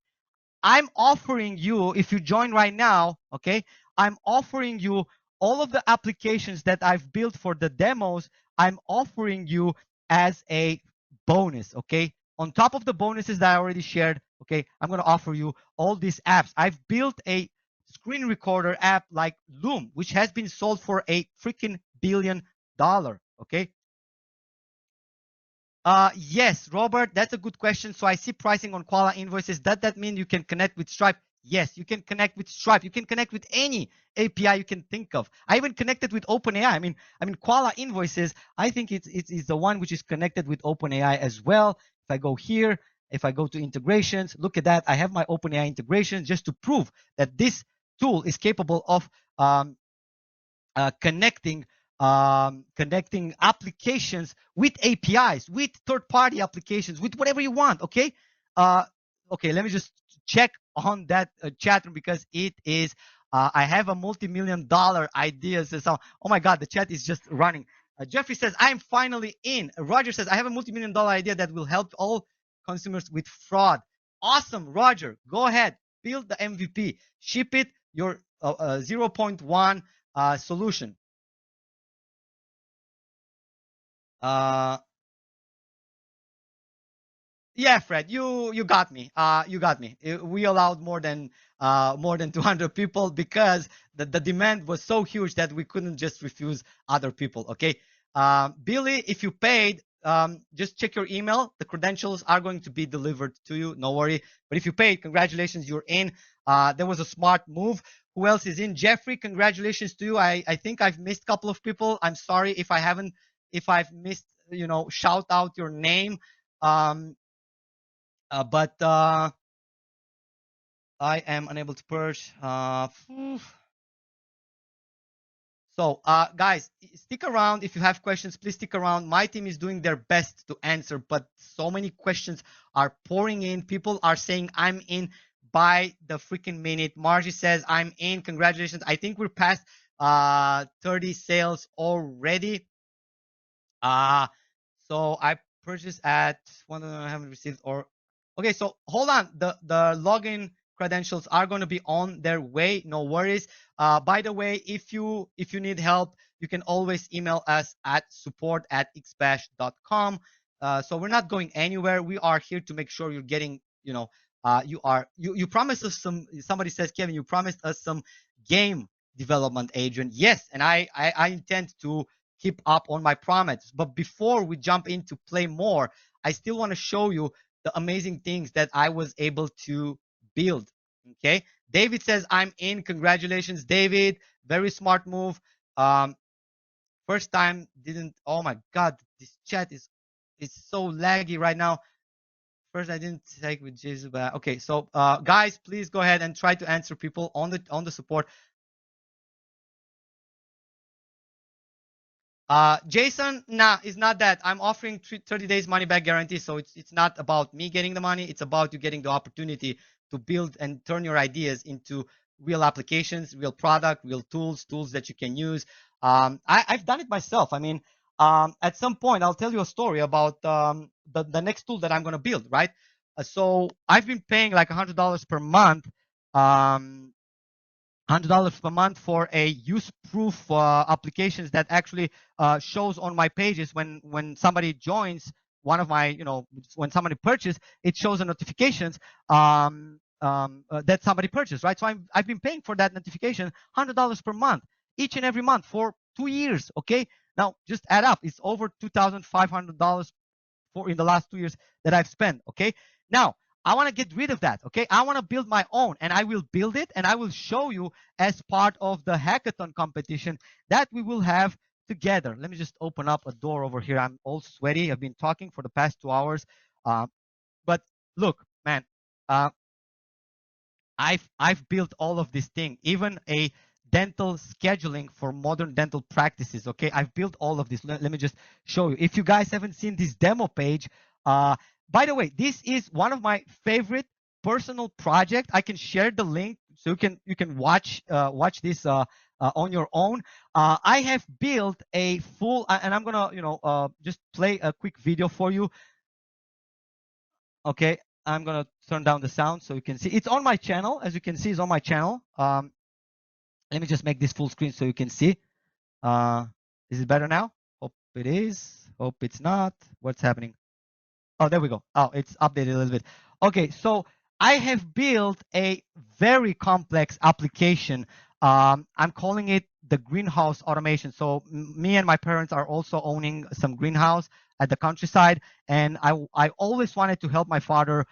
[SPEAKER 1] I'm offering you, if you join right now, okay, I'm offering you all of the applications that I've built for the demos. I'm offering you as a bonus, okay? On top of the bonuses that I already shared, okay, I'm going to offer you all these apps. I've built a screen recorder app like Loom, which has been sold for a freaking $1 billion, okay? Yes, Robert, that's a good question. So I see pricing on Koala Invoices. Does that mean you can connect with Stripe? Yes, you can connect with Stripe. You can connect with any API you can think of. I even connected with OpenAI. I mean, Koala Invoices, I think it's the one which is connected with OpenAI as well. If I go here, if I go to integrations, look at that. I have my OpenAI integration just to prove that this tool is capable of connecting applications with APIs, with third-party applications, with whatever you want. Okay. Okay. Let me just check on that chat room because it is. I have a multi-million-dollar idea. So, oh my God, the chat is just running. Jeffrey says, "I'm finally in." Roger says, "I have a multi-million-dollar idea that will help all consumers with fraud." Awesome, Roger. Go ahead, build the MVP, ship it. Your 0.1 solution. Yeah, Fred, you got me. You got me. We allowed more than 200 people because the demand was so huge that we couldn't just refuse other people. Okay, Billy, if you paid, just check your email. The credentials are going to be delivered to you. No worry. But if you paid, congratulations, you're in. There was a smart move. Who else is in? Jeffrey, congratulations to you. I think I've missed a couple of people. I'm sorry if I haven't, if I've missed, shout out your name. But I am unable to purge. So, guys, stick around. If you have questions, please stick around. My team is doing their best to answer, but so many questions are pouring in. People are saying, I'm in by the freaking minute. Margie says, I'm in. Congratulations. I think we're past 30 sales already. So I purchased at one that I haven't received or okay, so hold on. The login credentials are going to be on their way. No worries. By the way, if you need help, you can always email us at support@xbesh.com. So we're not going anywhere. We are here to make sure you're getting, you promised us somebody says, Kevin, you promised us some game development, Adrian. Yes, and I intend to keep up on my promise. But before we jump into play more, I still want to show you the amazing things that I was able to build. Okay. David says, I'm in. Congratulations, David. Very smart move. First time didn't, oh my God, this chat is so laggy right now. First, I didn't take with Jesus, but okay. So, guys, please go ahead and try to answer people on the support. Jason, nah, it's not that. I'm offering 30 days money back guarantee. So it's not about me getting the money. It's about you getting the opportunity to build and turn your ideas into real applications, real product, real tools that you can use. I've done it myself. I mean, at some point, I'll tell you a story about the next tool that I'm going to build, right? So I've been paying like $100 per month. $100 per month for a use-proof applications that actually shows on my pages when somebody joins one of my, when somebody purchases, it shows the notifications. that somebody purchased, right? So I've been paying for that notification $100 per month, each and every month for 2 years. Okay, now just add up, it's over $2,500 for in the last 2 years that I've spent. Okay, now I want to get rid of that. Okay, I want to build my own, and I will build it, and I will show you as part of the hackathon competition that we will have together. Let me just open up a door over here. I'm all sweaty. I've been talking for the past 2 hours. But look, man, I've built all of this thing, even a dental scheduling for modern dental practices. Okay, I've built all of this. Let me just show you. If you guys haven't seen this demo page, by the way, this is one of my favorite personal project. I can share the link so you can watch this on your own. I have built a full, and I'm gonna just play a quick video for you. Okay, I'm gonna turn down the sound so you can see. It's on my channel, as you can see, it's on my channel. Let me just make this full screen so you can see. Is it better now? Hope it is. Hope it's not. What's happening? Oh, there we go. Oh, it's updated a little bit. Okay, so I have built a very complex application. I'm calling it the greenhouse automation. So me and my parents are also owning some greenhouse at the countryside, and I always wanted to help my father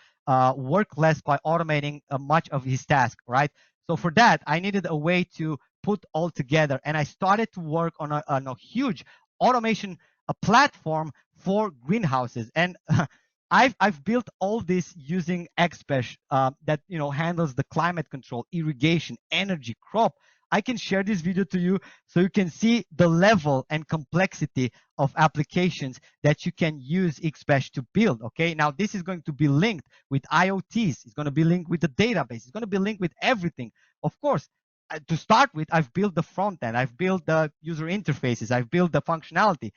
[SPEAKER 1] work less by automating much of his task, right? So for that, I needed a way to put all together, and I started to work on a huge automation platform for greenhouses. And I've built all this using xBesh that handles the climate control, irrigation, energy, crop. I can share this video to you so you can see the level and complexity of applications that you can use xBesh to build. Okay, now this is going to be linked with IoTs. It's going to be linked with the database. It's going to be linked with everything. Of course, to start with, I've built the front end. I've built the user interfaces. I've built the functionality.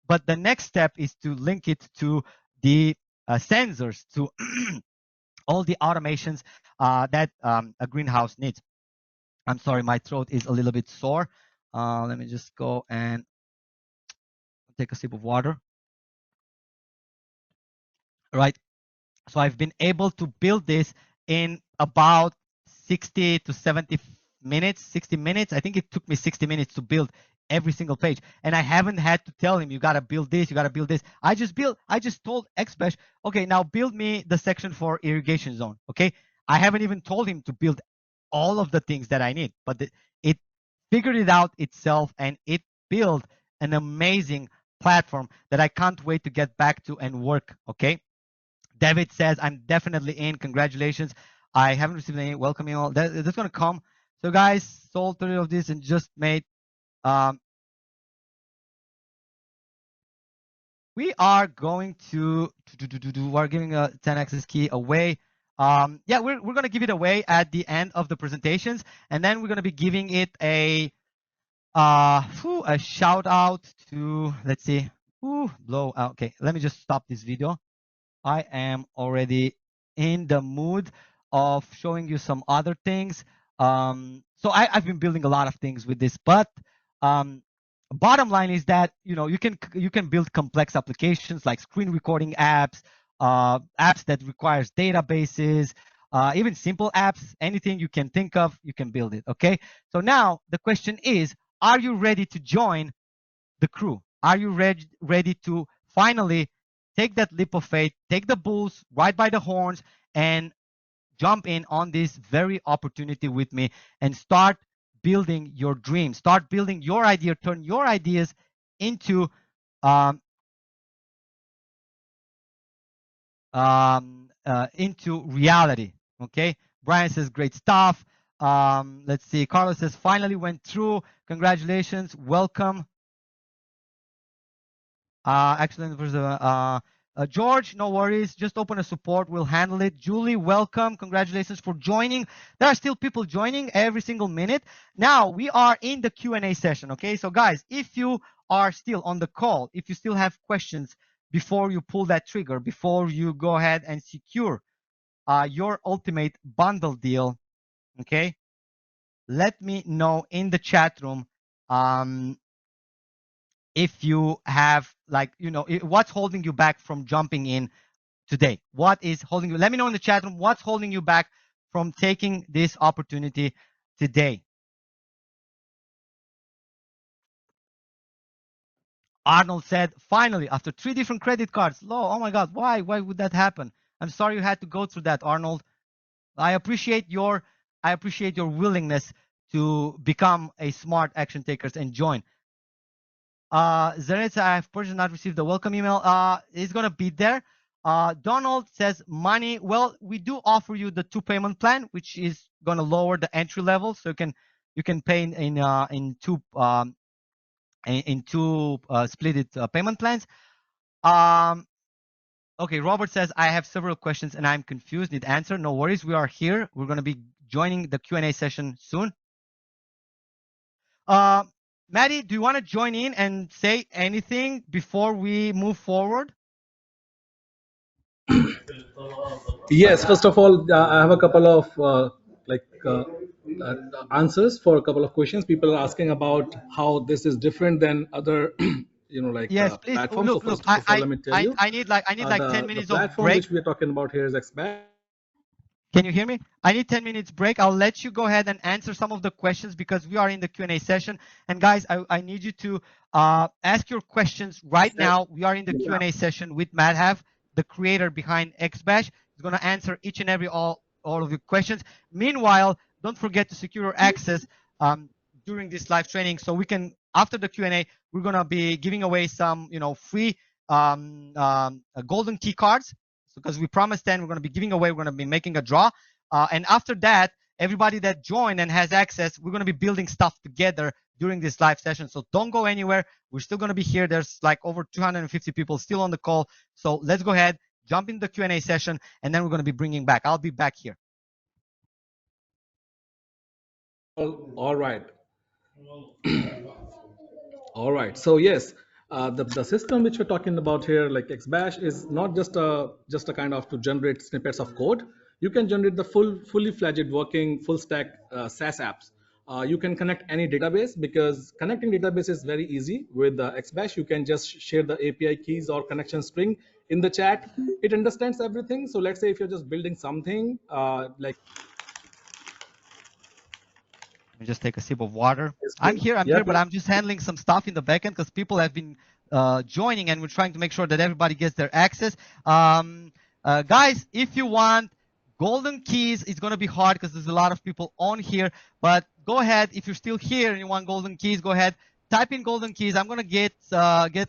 [SPEAKER 1] But the next step is to link it to the sensors, to all the automations that a greenhouse needs. I'm sorry, my throat is a little bit sore. Let me just go and take a sip of water. Right. So I've been able to build this in about 60 to 70 minutes, 60 minutes. I think it took me 60 minutes to build every single page. And I haven't had to tell him, you got to build this, you got to build this. I just told xBesh, okay, now build me the section for irrigation zone. Okay. I haven't even told him to build all of the things that I need, but it figured it out itself, and it built an amazing platform that I can't wait to get back to and work. Okay. David says, I'm definitely in. Congratulations. I haven't received any welcome email. That's going to come. So guys, sold 30 of this and just made. We are going to we're giving a 10 access key away. Yeah, we're going to give it away at the end of the presentations, and then we're going to be giving it a shout out to, let's see, blow out. Okay, let me just stop this video. I am already in the mood of showing you some other things. So I've been building a lot of things with this, but bottom line is that you can build complex applications like screen recording apps, apps that requires databases, even simple apps. Anything you can think of, you can build it. Okay. So now the question is, are you ready to join the crew? Are you ready to finally take that leap of faith, take the bulls right by the horns, and jump in on this very opportunity with me and start building your dream, start building your idea, turn your ideas into reality. Okay. Brian says great stuff. Let's see. Carlos says finally went through. Congratulations. Welcome. Excellent. George, no worries. Just open a support. We'll handle it. Julie, welcome. Congratulations for joining. There are still people joining every single minute. Now we are in the Q&A session. Okay. So guys, if you are still on the call, if you still have questions before you pull that trigger, before you go ahead and secure your ultimate bundle deal, okay, let me know in the chat room. If you have, like, what's holding you back from jumping in today? What is holding you? Let me know in the chat room what's holding you back from taking this opportunity today. Arnold said, finally, after 3 different credit cards. Oh my God, why? Why would that happen? I'm sorry you had to go through that, Arnold. I appreciate your willingness to become a smart action takers and join. Zeretz, I have personally not received the welcome email. It's gonna be there. Donald says money. Well, we do offer you the 2 payment plan, which is gonna lower the entry level, so you can pay in two split payment plans. Okay, Robert says I have several questions and I'm confused. Need answer? No worries. We are here. We're gonna be joining the Q&A session soon. Maddie, do you want to join in and say anything before we move forward?
[SPEAKER 2] Yes, first of all, I have a couple of answers for a couple of questions. People are asking about how this is different than other,
[SPEAKER 1] Yes, please.
[SPEAKER 2] platforms. So first of all, let me tell you,
[SPEAKER 1] I need like 10
[SPEAKER 2] the
[SPEAKER 1] minutes of
[SPEAKER 2] platform
[SPEAKER 1] break.
[SPEAKER 2] which we are talking about here is xBesh.
[SPEAKER 1] Can you hear me? I need 10 minutes break. I'll let you go ahead and answer some of the questions because we are in the Q&A session. And guys, I need you to ask your questions right now. We are in the Q&A session with Madhav, the creator behind xBesh. He's going to answer each and every all of your questions. Meanwhile, don't forget to secure your access during this live training so we can, after the Q&A, we're going to be giving away some, free golden key cards. Because we promised then we're going to be giving away, we're going to be making a draw. And after that, everybody that joined and has access, we're going to be building stuff together during this live session. So don't go anywhere. We're still going to be here. There's like over 250 people still on the call. So let's go ahead, jump in the Q&A session, and then we're going to be bringing back. I'll be back here.
[SPEAKER 2] All right. All right. So yes, the system which we're talking about here, like xBash, is not just a kind of to generate snippets of code. You can generate the fully fledged working full stack SaaS apps. You can connect any database because connecting database is very easy with xBash. You can just share the API keys or connection string in the chat. It understands everything. So let's say if you're just building something like.
[SPEAKER 1] Let me just take a sip of water. I'm here, but I'm just handling some stuff in the backend because people have been joining and we're trying to make sure that everybody gets their access. Guys, if you want golden keys, it's going to be hard because there's a lot of people on here, but go ahead. If you're still here and you want golden keys, go ahead. Type in golden keys. I'm going to get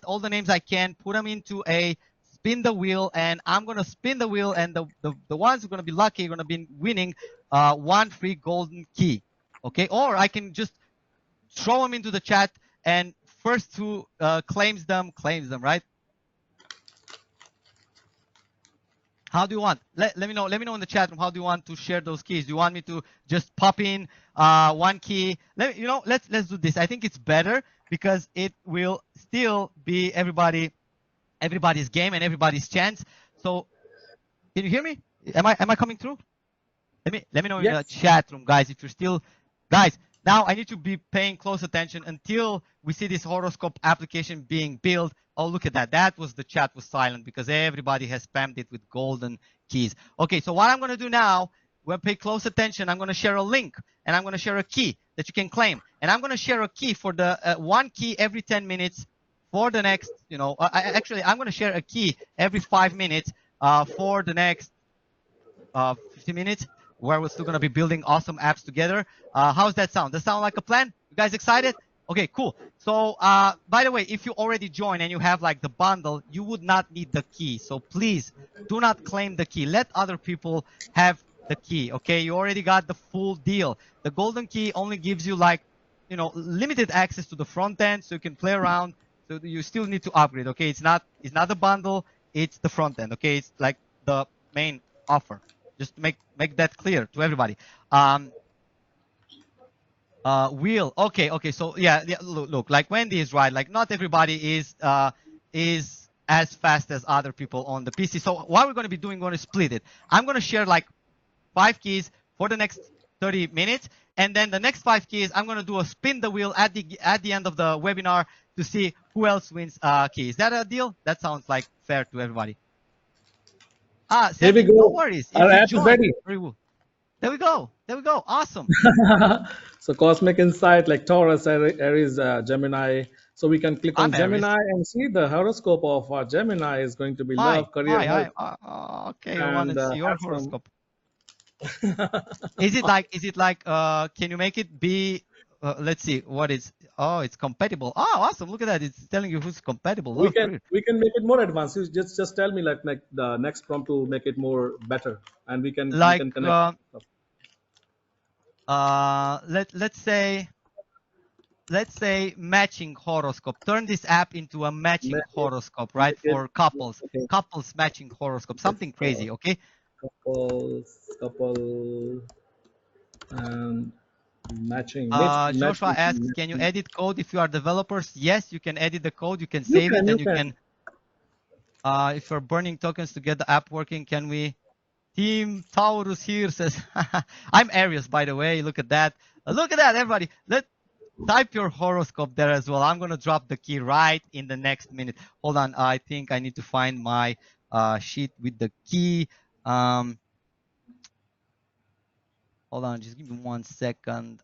[SPEAKER 1] all the names I can, put them into a spin the wheel, and I'm going to spin the wheel, and the ones who are going to be lucky are going to be winning 1 free golden key. Okay, or I can just throw them into the chat, and first who claims them, right? How do you want? Let me know in the chat room. How do you want to share those keys? Do you want me to just pop in 1 key? Let's do this. I think it's better because it will still be everybody's game and everybody's chance. So, can you hear me? Am I coming through? Let me know in the chat room, guys. If you're still, guys. Now I need to be paying close attention until we see this horoscope application being built. Oh, look at that. The chat was silent because everybody has spammed it with golden keys. Okay, so what I'm going to do now, when pay close attention, I'm going to share a link and I'm going to share a key that you can claim. And I'm going to share a key for the 1 key every 10 minutes for the next, actually, I'm going to share a key every 5 minutes for the next 50 minutes. Where we're still going to be building awesome apps together. How's that sound? Does that sound like a plan? You guys excited? Okay, cool. So, by the way, if you already joined and you have like the bundle, you would not need the key. So please do not claim the key. Let other people have the key. Okay, you already got the full deal. The golden key only gives you like, limited access to the front end, so you can play around. So you still need to upgrade. Okay, it's not the bundle. It's the front end. Okay, it's like the main offer. Just make that clear to everybody. Wheel. Okay. So yeah. Look, like Wendy is right. Like not everybody is as fast as other people on the PC. So what we're going to be doing, we're going to split it. I'm going to share like 5 keys for the next 30 minutes, and then the next 5 keys, I'm going to do a spin the wheel at the end of the webinar to see who else wins key. Is that a deal? That sounds like fair to everybody.
[SPEAKER 2] Here we go.
[SPEAKER 1] No worries.
[SPEAKER 2] Our app is ready.
[SPEAKER 1] There we go. There we go. Awesome.
[SPEAKER 2] So cosmic insight like Taurus, Aries, Gemini. So we can click on
[SPEAKER 1] I'm Aries.
[SPEAKER 2] Gemini and see the horoscope of our Gemini is going to be
[SPEAKER 1] My,
[SPEAKER 2] love, career,
[SPEAKER 1] my,
[SPEAKER 2] health,
[SPEAKER 1] okay. I want
[SPEAKER 2] and
[SPEAKER 1] to see your
[SPEAKER 2] have some.
[SPEAKER 1] horoscope. Is it like, can you make it be, let's see, what is, oh, it's compatible. Oh, awesome. Look at that. It's telling you who's compatible.
[SPEAKER 2] we
[SPEAKER 1] Love,
[SPEAKER 2] can
[SPEAKER 1] career.
[SPEAKER 2] we can make it more advanced. You just tell me like the next prompt to make it more better, and we
[SPEAKER 1] Like,
[SPEAKER 2] can connect.
[SPEAKER 1] let's say matching horoscope. Turn this app into a matching
[SPEAKER 2] Make it,
[SPEAKER 1] horoscope, right?
[SPEAKER 2] make it
[SPEAKER 1] For couples,
[SPEAKER 2] okay.
[SPEAKER 1] couples matching horoscope. Something crazy, okay?
[SPEAKER 2] Couple and
[SPEAKER 1] Joshua asks, can you
[SPEAKER 2] matching.
[SPEAKER 1] edit code if you are developers? Yes, you can edit the code. You can
[SPEAKER 2] You
[SPEAKER 1] save it,
[SPEAKER 2] can,
[SPEAKER 1] and
[SPEAKER 2] you
[SPEAKER 1] you
[SPEAKER 2] can.
[SPEAKER 1] can. If you're burning tokens to get the app working, can we? Team Taurus here says, I'm Aries, by the way. Look at that. Look at that, everybody. Let type your horoscope there as well. I'm gonna drop the key right in the next minute. Hold on. I think I need to find my sheet with the key. Hold on. Just give me 1 second.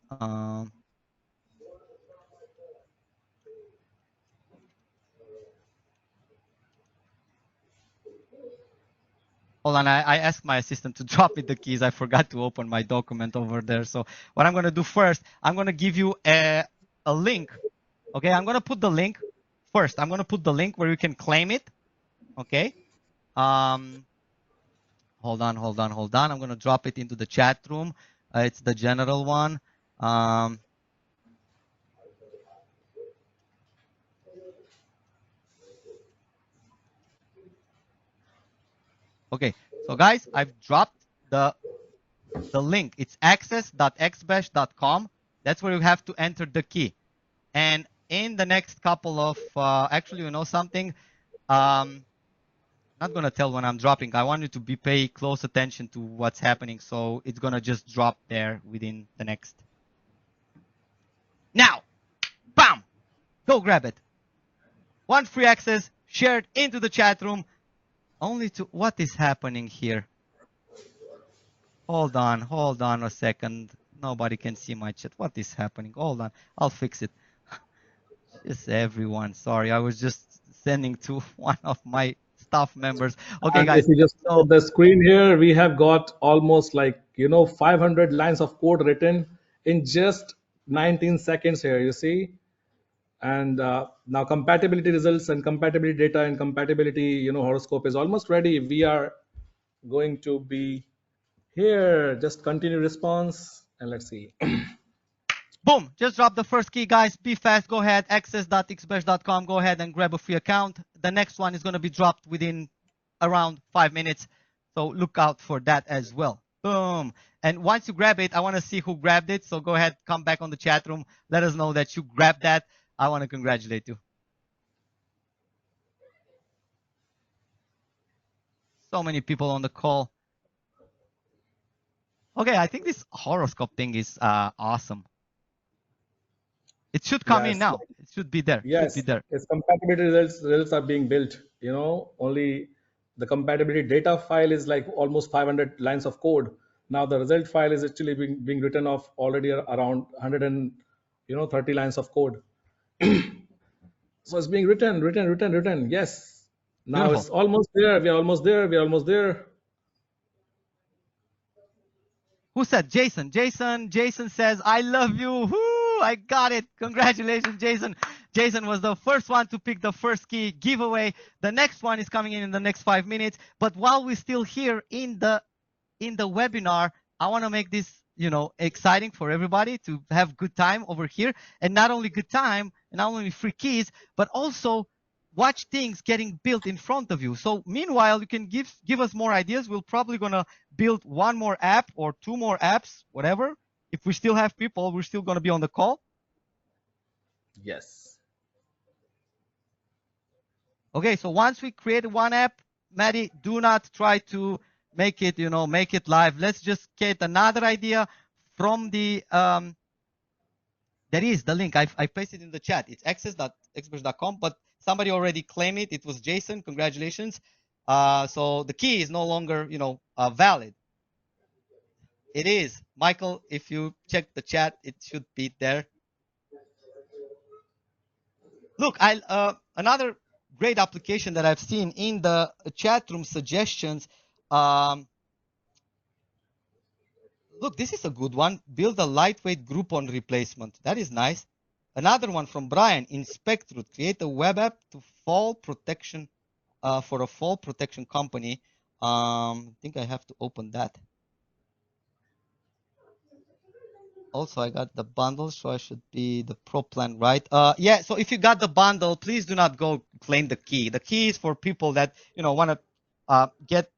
[SPEAKER 1] Hold on, I asked my assistant to drop me the keys. I forgot to open my document over there. So what I'm going to do first, I'm going to give you a link. Okay, I'm going to put the link first. I'm going to put the link where you can claim it. Okay. Hold on. I'm going to drop it into the chat room. It's the general one. Okay, so guys, I've dropped the link. It's access.xbesh.com. That's where you have to enter the key. And in the next couple of, actually, you know something? I'm not going to tell when I'm dropping. I want you to pay close attention to what's happening. So it's going to just drop there within the next. Now, bam, go grab it. One free access shared into the chat room. Only to, what is happening here? Hold on a second. Nobody can see my chat. What is happening? Hold on. I'll fix it. Just everyone. Sorry, I was just sending to one of my staff members. Okay,
[SPEAKER 2] And if
[SPEAKER 1] guys.
[SPEAKER 2] you just look
[SPEAKER 1] So
[SPEAKER 2] at the screen here, we have got almost like 500 lines of code written in just 19 seconds here. You see, and now compatibility results and compatibility data and compatibility horoscope is almost ready. We are going to be here. Just continue response and let's see.
[SPEAKER 1] boom, just drop the first key, guys. Be fast. Go ahead, access.xbesh.com. Go ahead and grab a free account. The next one is going to be dropped within around 5 minutes. So look out for that as well. Boom. And once you grab it, I want to see who grabbed it. So go ahead, come back on the chat room. Let us know that you grabbed that. I want to congratulate you. So many people on the call. Okay, I think this horoscope thing is awesome. It should come in now. It should be there.
[SPEAKER 2] Yes,
[SPEAKER 1] should be there.
[SPEAKER 2] its compatibility results are being built. Only the compatibility data file is like almost 500 lines of code. Now the result file is actually being written off already around 130 lines of code. So it's being written. Yes. Now
[SPEAKER 1] Beautiful.
[SPEAKER 2] it's almost there. We are almost there. We are almost there.
[SPEAKER 1] Who said? Jason. Jason says, I love you. Woo, I got it. Congratulations, Jason. Jason was the first one to pick the first key giveaway. The next one is coming in the next 5 minutes. But while we're still here in the webinar, I want to make this, exciting for everybody to have good time over here. And not only good time, and not only free keys, but also watch things getting built in front of you. So meanwhile, you can give us more ideas. We're probably going to build one more app or 2 more apps, whatever. If we still have people, we're still going to be on the call.
[SPEAKER 2] Yes.
[SPEAKER 1] Okay, so once we create one app, Maddie, do not try to make it, make it live. Let's just get another idea from the, there is the link. I pasted it in the chat. It's access.xbesh.com, but somebody already claimed it. It was Jason. Congratulations. So the key is no longer, valid. It is. Michael, if you check the chat, it should be there. Look, another great application that I've seen in the chat room suggestions. Um, Look, this is a good one. Build a lightweight Groupon replacement. That is nice. Another one from Brian. Inspect root. Create a web app to fall protection for a fall protection company. I think I have to open that. Also, I got the bundle, so I should be the pro plan, right? Yeah. So if you got the bundle, please do not go claim the key. The key is for people that want to get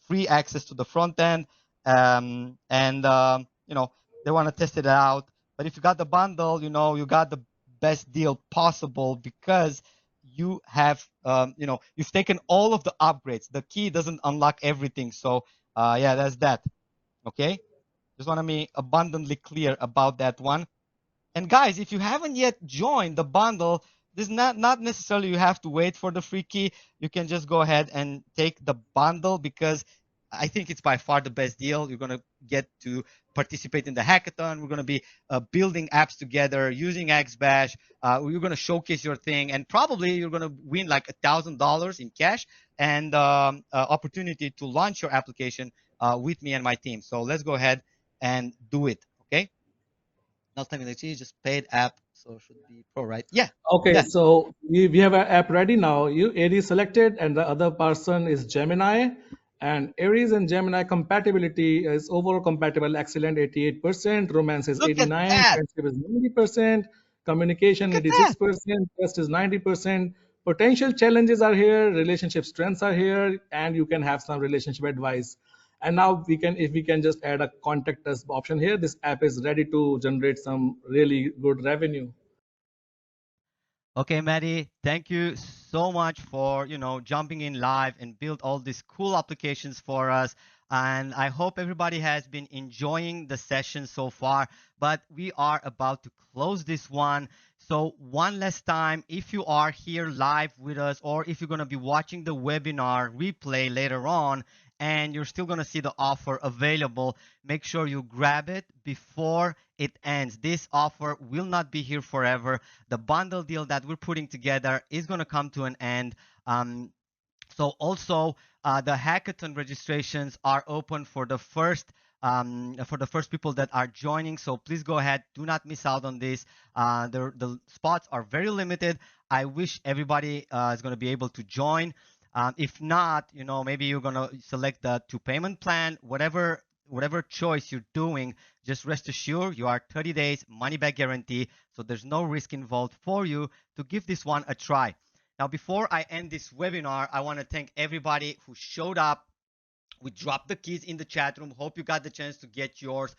[SPEAKER 1] free access to the front end, and they want to test it out. But if you got the bundle, you got the best deal possible because you have you've taken all of the upgrades. The key doesn't unlock everything, so yeah, that's that. Okay. Just want to be abundantly clear about that one. And guys, if you haven't yet joined the bundle, this is not necessarily you have to wait for the free key. You can just go ahead and take the bundle because I think it's by far the best deal. You're going to get to participate in the hackathon. We're going to be building apps together using xBesh. You're going to showcase your thing, and probably you're going to win like $1,000 in cash and opportunity to launch your application with me and my team. So let's go ahead and do it. Okay. Not telling the just paid app, so it should be pro, right? Yeah.
[SPEAKER 2] Okay,
[SPEAKER 1] Yeah.
[SPEAKER 2] so we have an app ready now. You Aries selected, and the other person is Gemini. And Aries and Gemini compatibility is overall compatible, excellent 88%, romance is
[SPEAKER 1] Look at
[SPEAKER 2] 89,
[SPEAKER 1] that.
[SPEAKER 2] friendship is 90%, communication
[SPEAKER 1] Look at that.
[SPEAKER 2] 86%, trust is 90%. Potential challenges are here, relationship strengths are here, and you can have some relationship advice. And now if we can just add a contact us option here, this app is ready to generate some really good revenue.
[SPEAKER 1] Okay, Maddie, thank you so much for, jumping in live and build all these cool applications for us. And I hope everybody has been enjoying the session so far, but we are about to close this one. So one last time, if you are here live with us, or if you're going to be watching the webinar replay later on, and you're still going to see the offer available, make sure you grab it before it ends. This offer will not be here forever. The bundle deal that we're putting together is going to come to an end. So also the hackathon registrations are open for the first people that are joining. So please go ahead, do not miss out on this. The spots are very limited. I wish everybody is going to be able to join. If not, maybe you're going to select the two payment plan, whatever choice you're doing. Just rest assured you are 30 days money back guarantee. So there's no risk involved for you to give this one a try. Now, before I end this webinar, I want to thank everybody who showed up. We dropped the keys in the chat room. Hope you got the chance to get yours.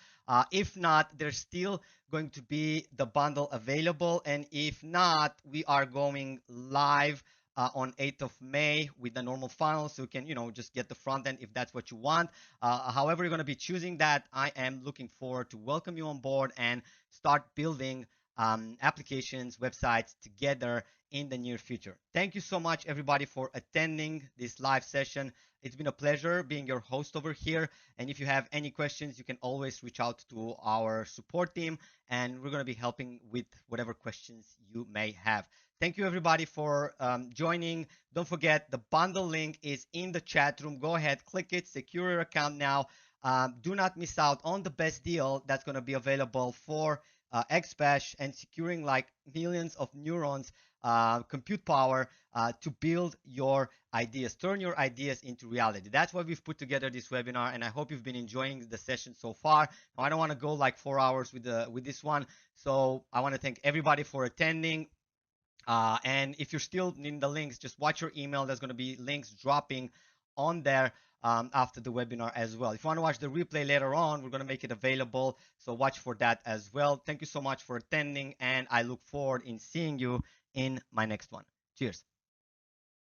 [SPEAKER 1] If not, there's still going to be the bundle available. And if not, we are going live on 8th of May with the normal funnel. So you can, just get the front end if that's what you want. However, you're going to be choosing that. I am looking forward to welcome you on board and start building applications, websites together in the near future. Thank you so much, everybody, for attending this live session. It's been a pleasure being your host over here. And if you have any questions, you can always reach out to our support team, and we're going to be helping with whatever questions you may have. Thank you, everybody, for joining. Don't forget, the bundle link is in the chat room. Go ahead, click it, secure your account now. Do not miss out on the best deal that's going to be available for xBesh and securing like millions of neurons compute power to build your ideas, turn your ideas into reality. That's why we've put together this webinar, and I hope you've been enjoying the session so far. Now, I don't want to go like 4 hours with this one, so I want to thank everybody for attending. And if you're still in the links, just watch your email. There's going to be links dropping on there after the webinar as well. If you want to watch the replay later on, we're going to make it available. So watch for that as well. Thank you so much for attending, and I look forward in seeing you in my next one. Cheers.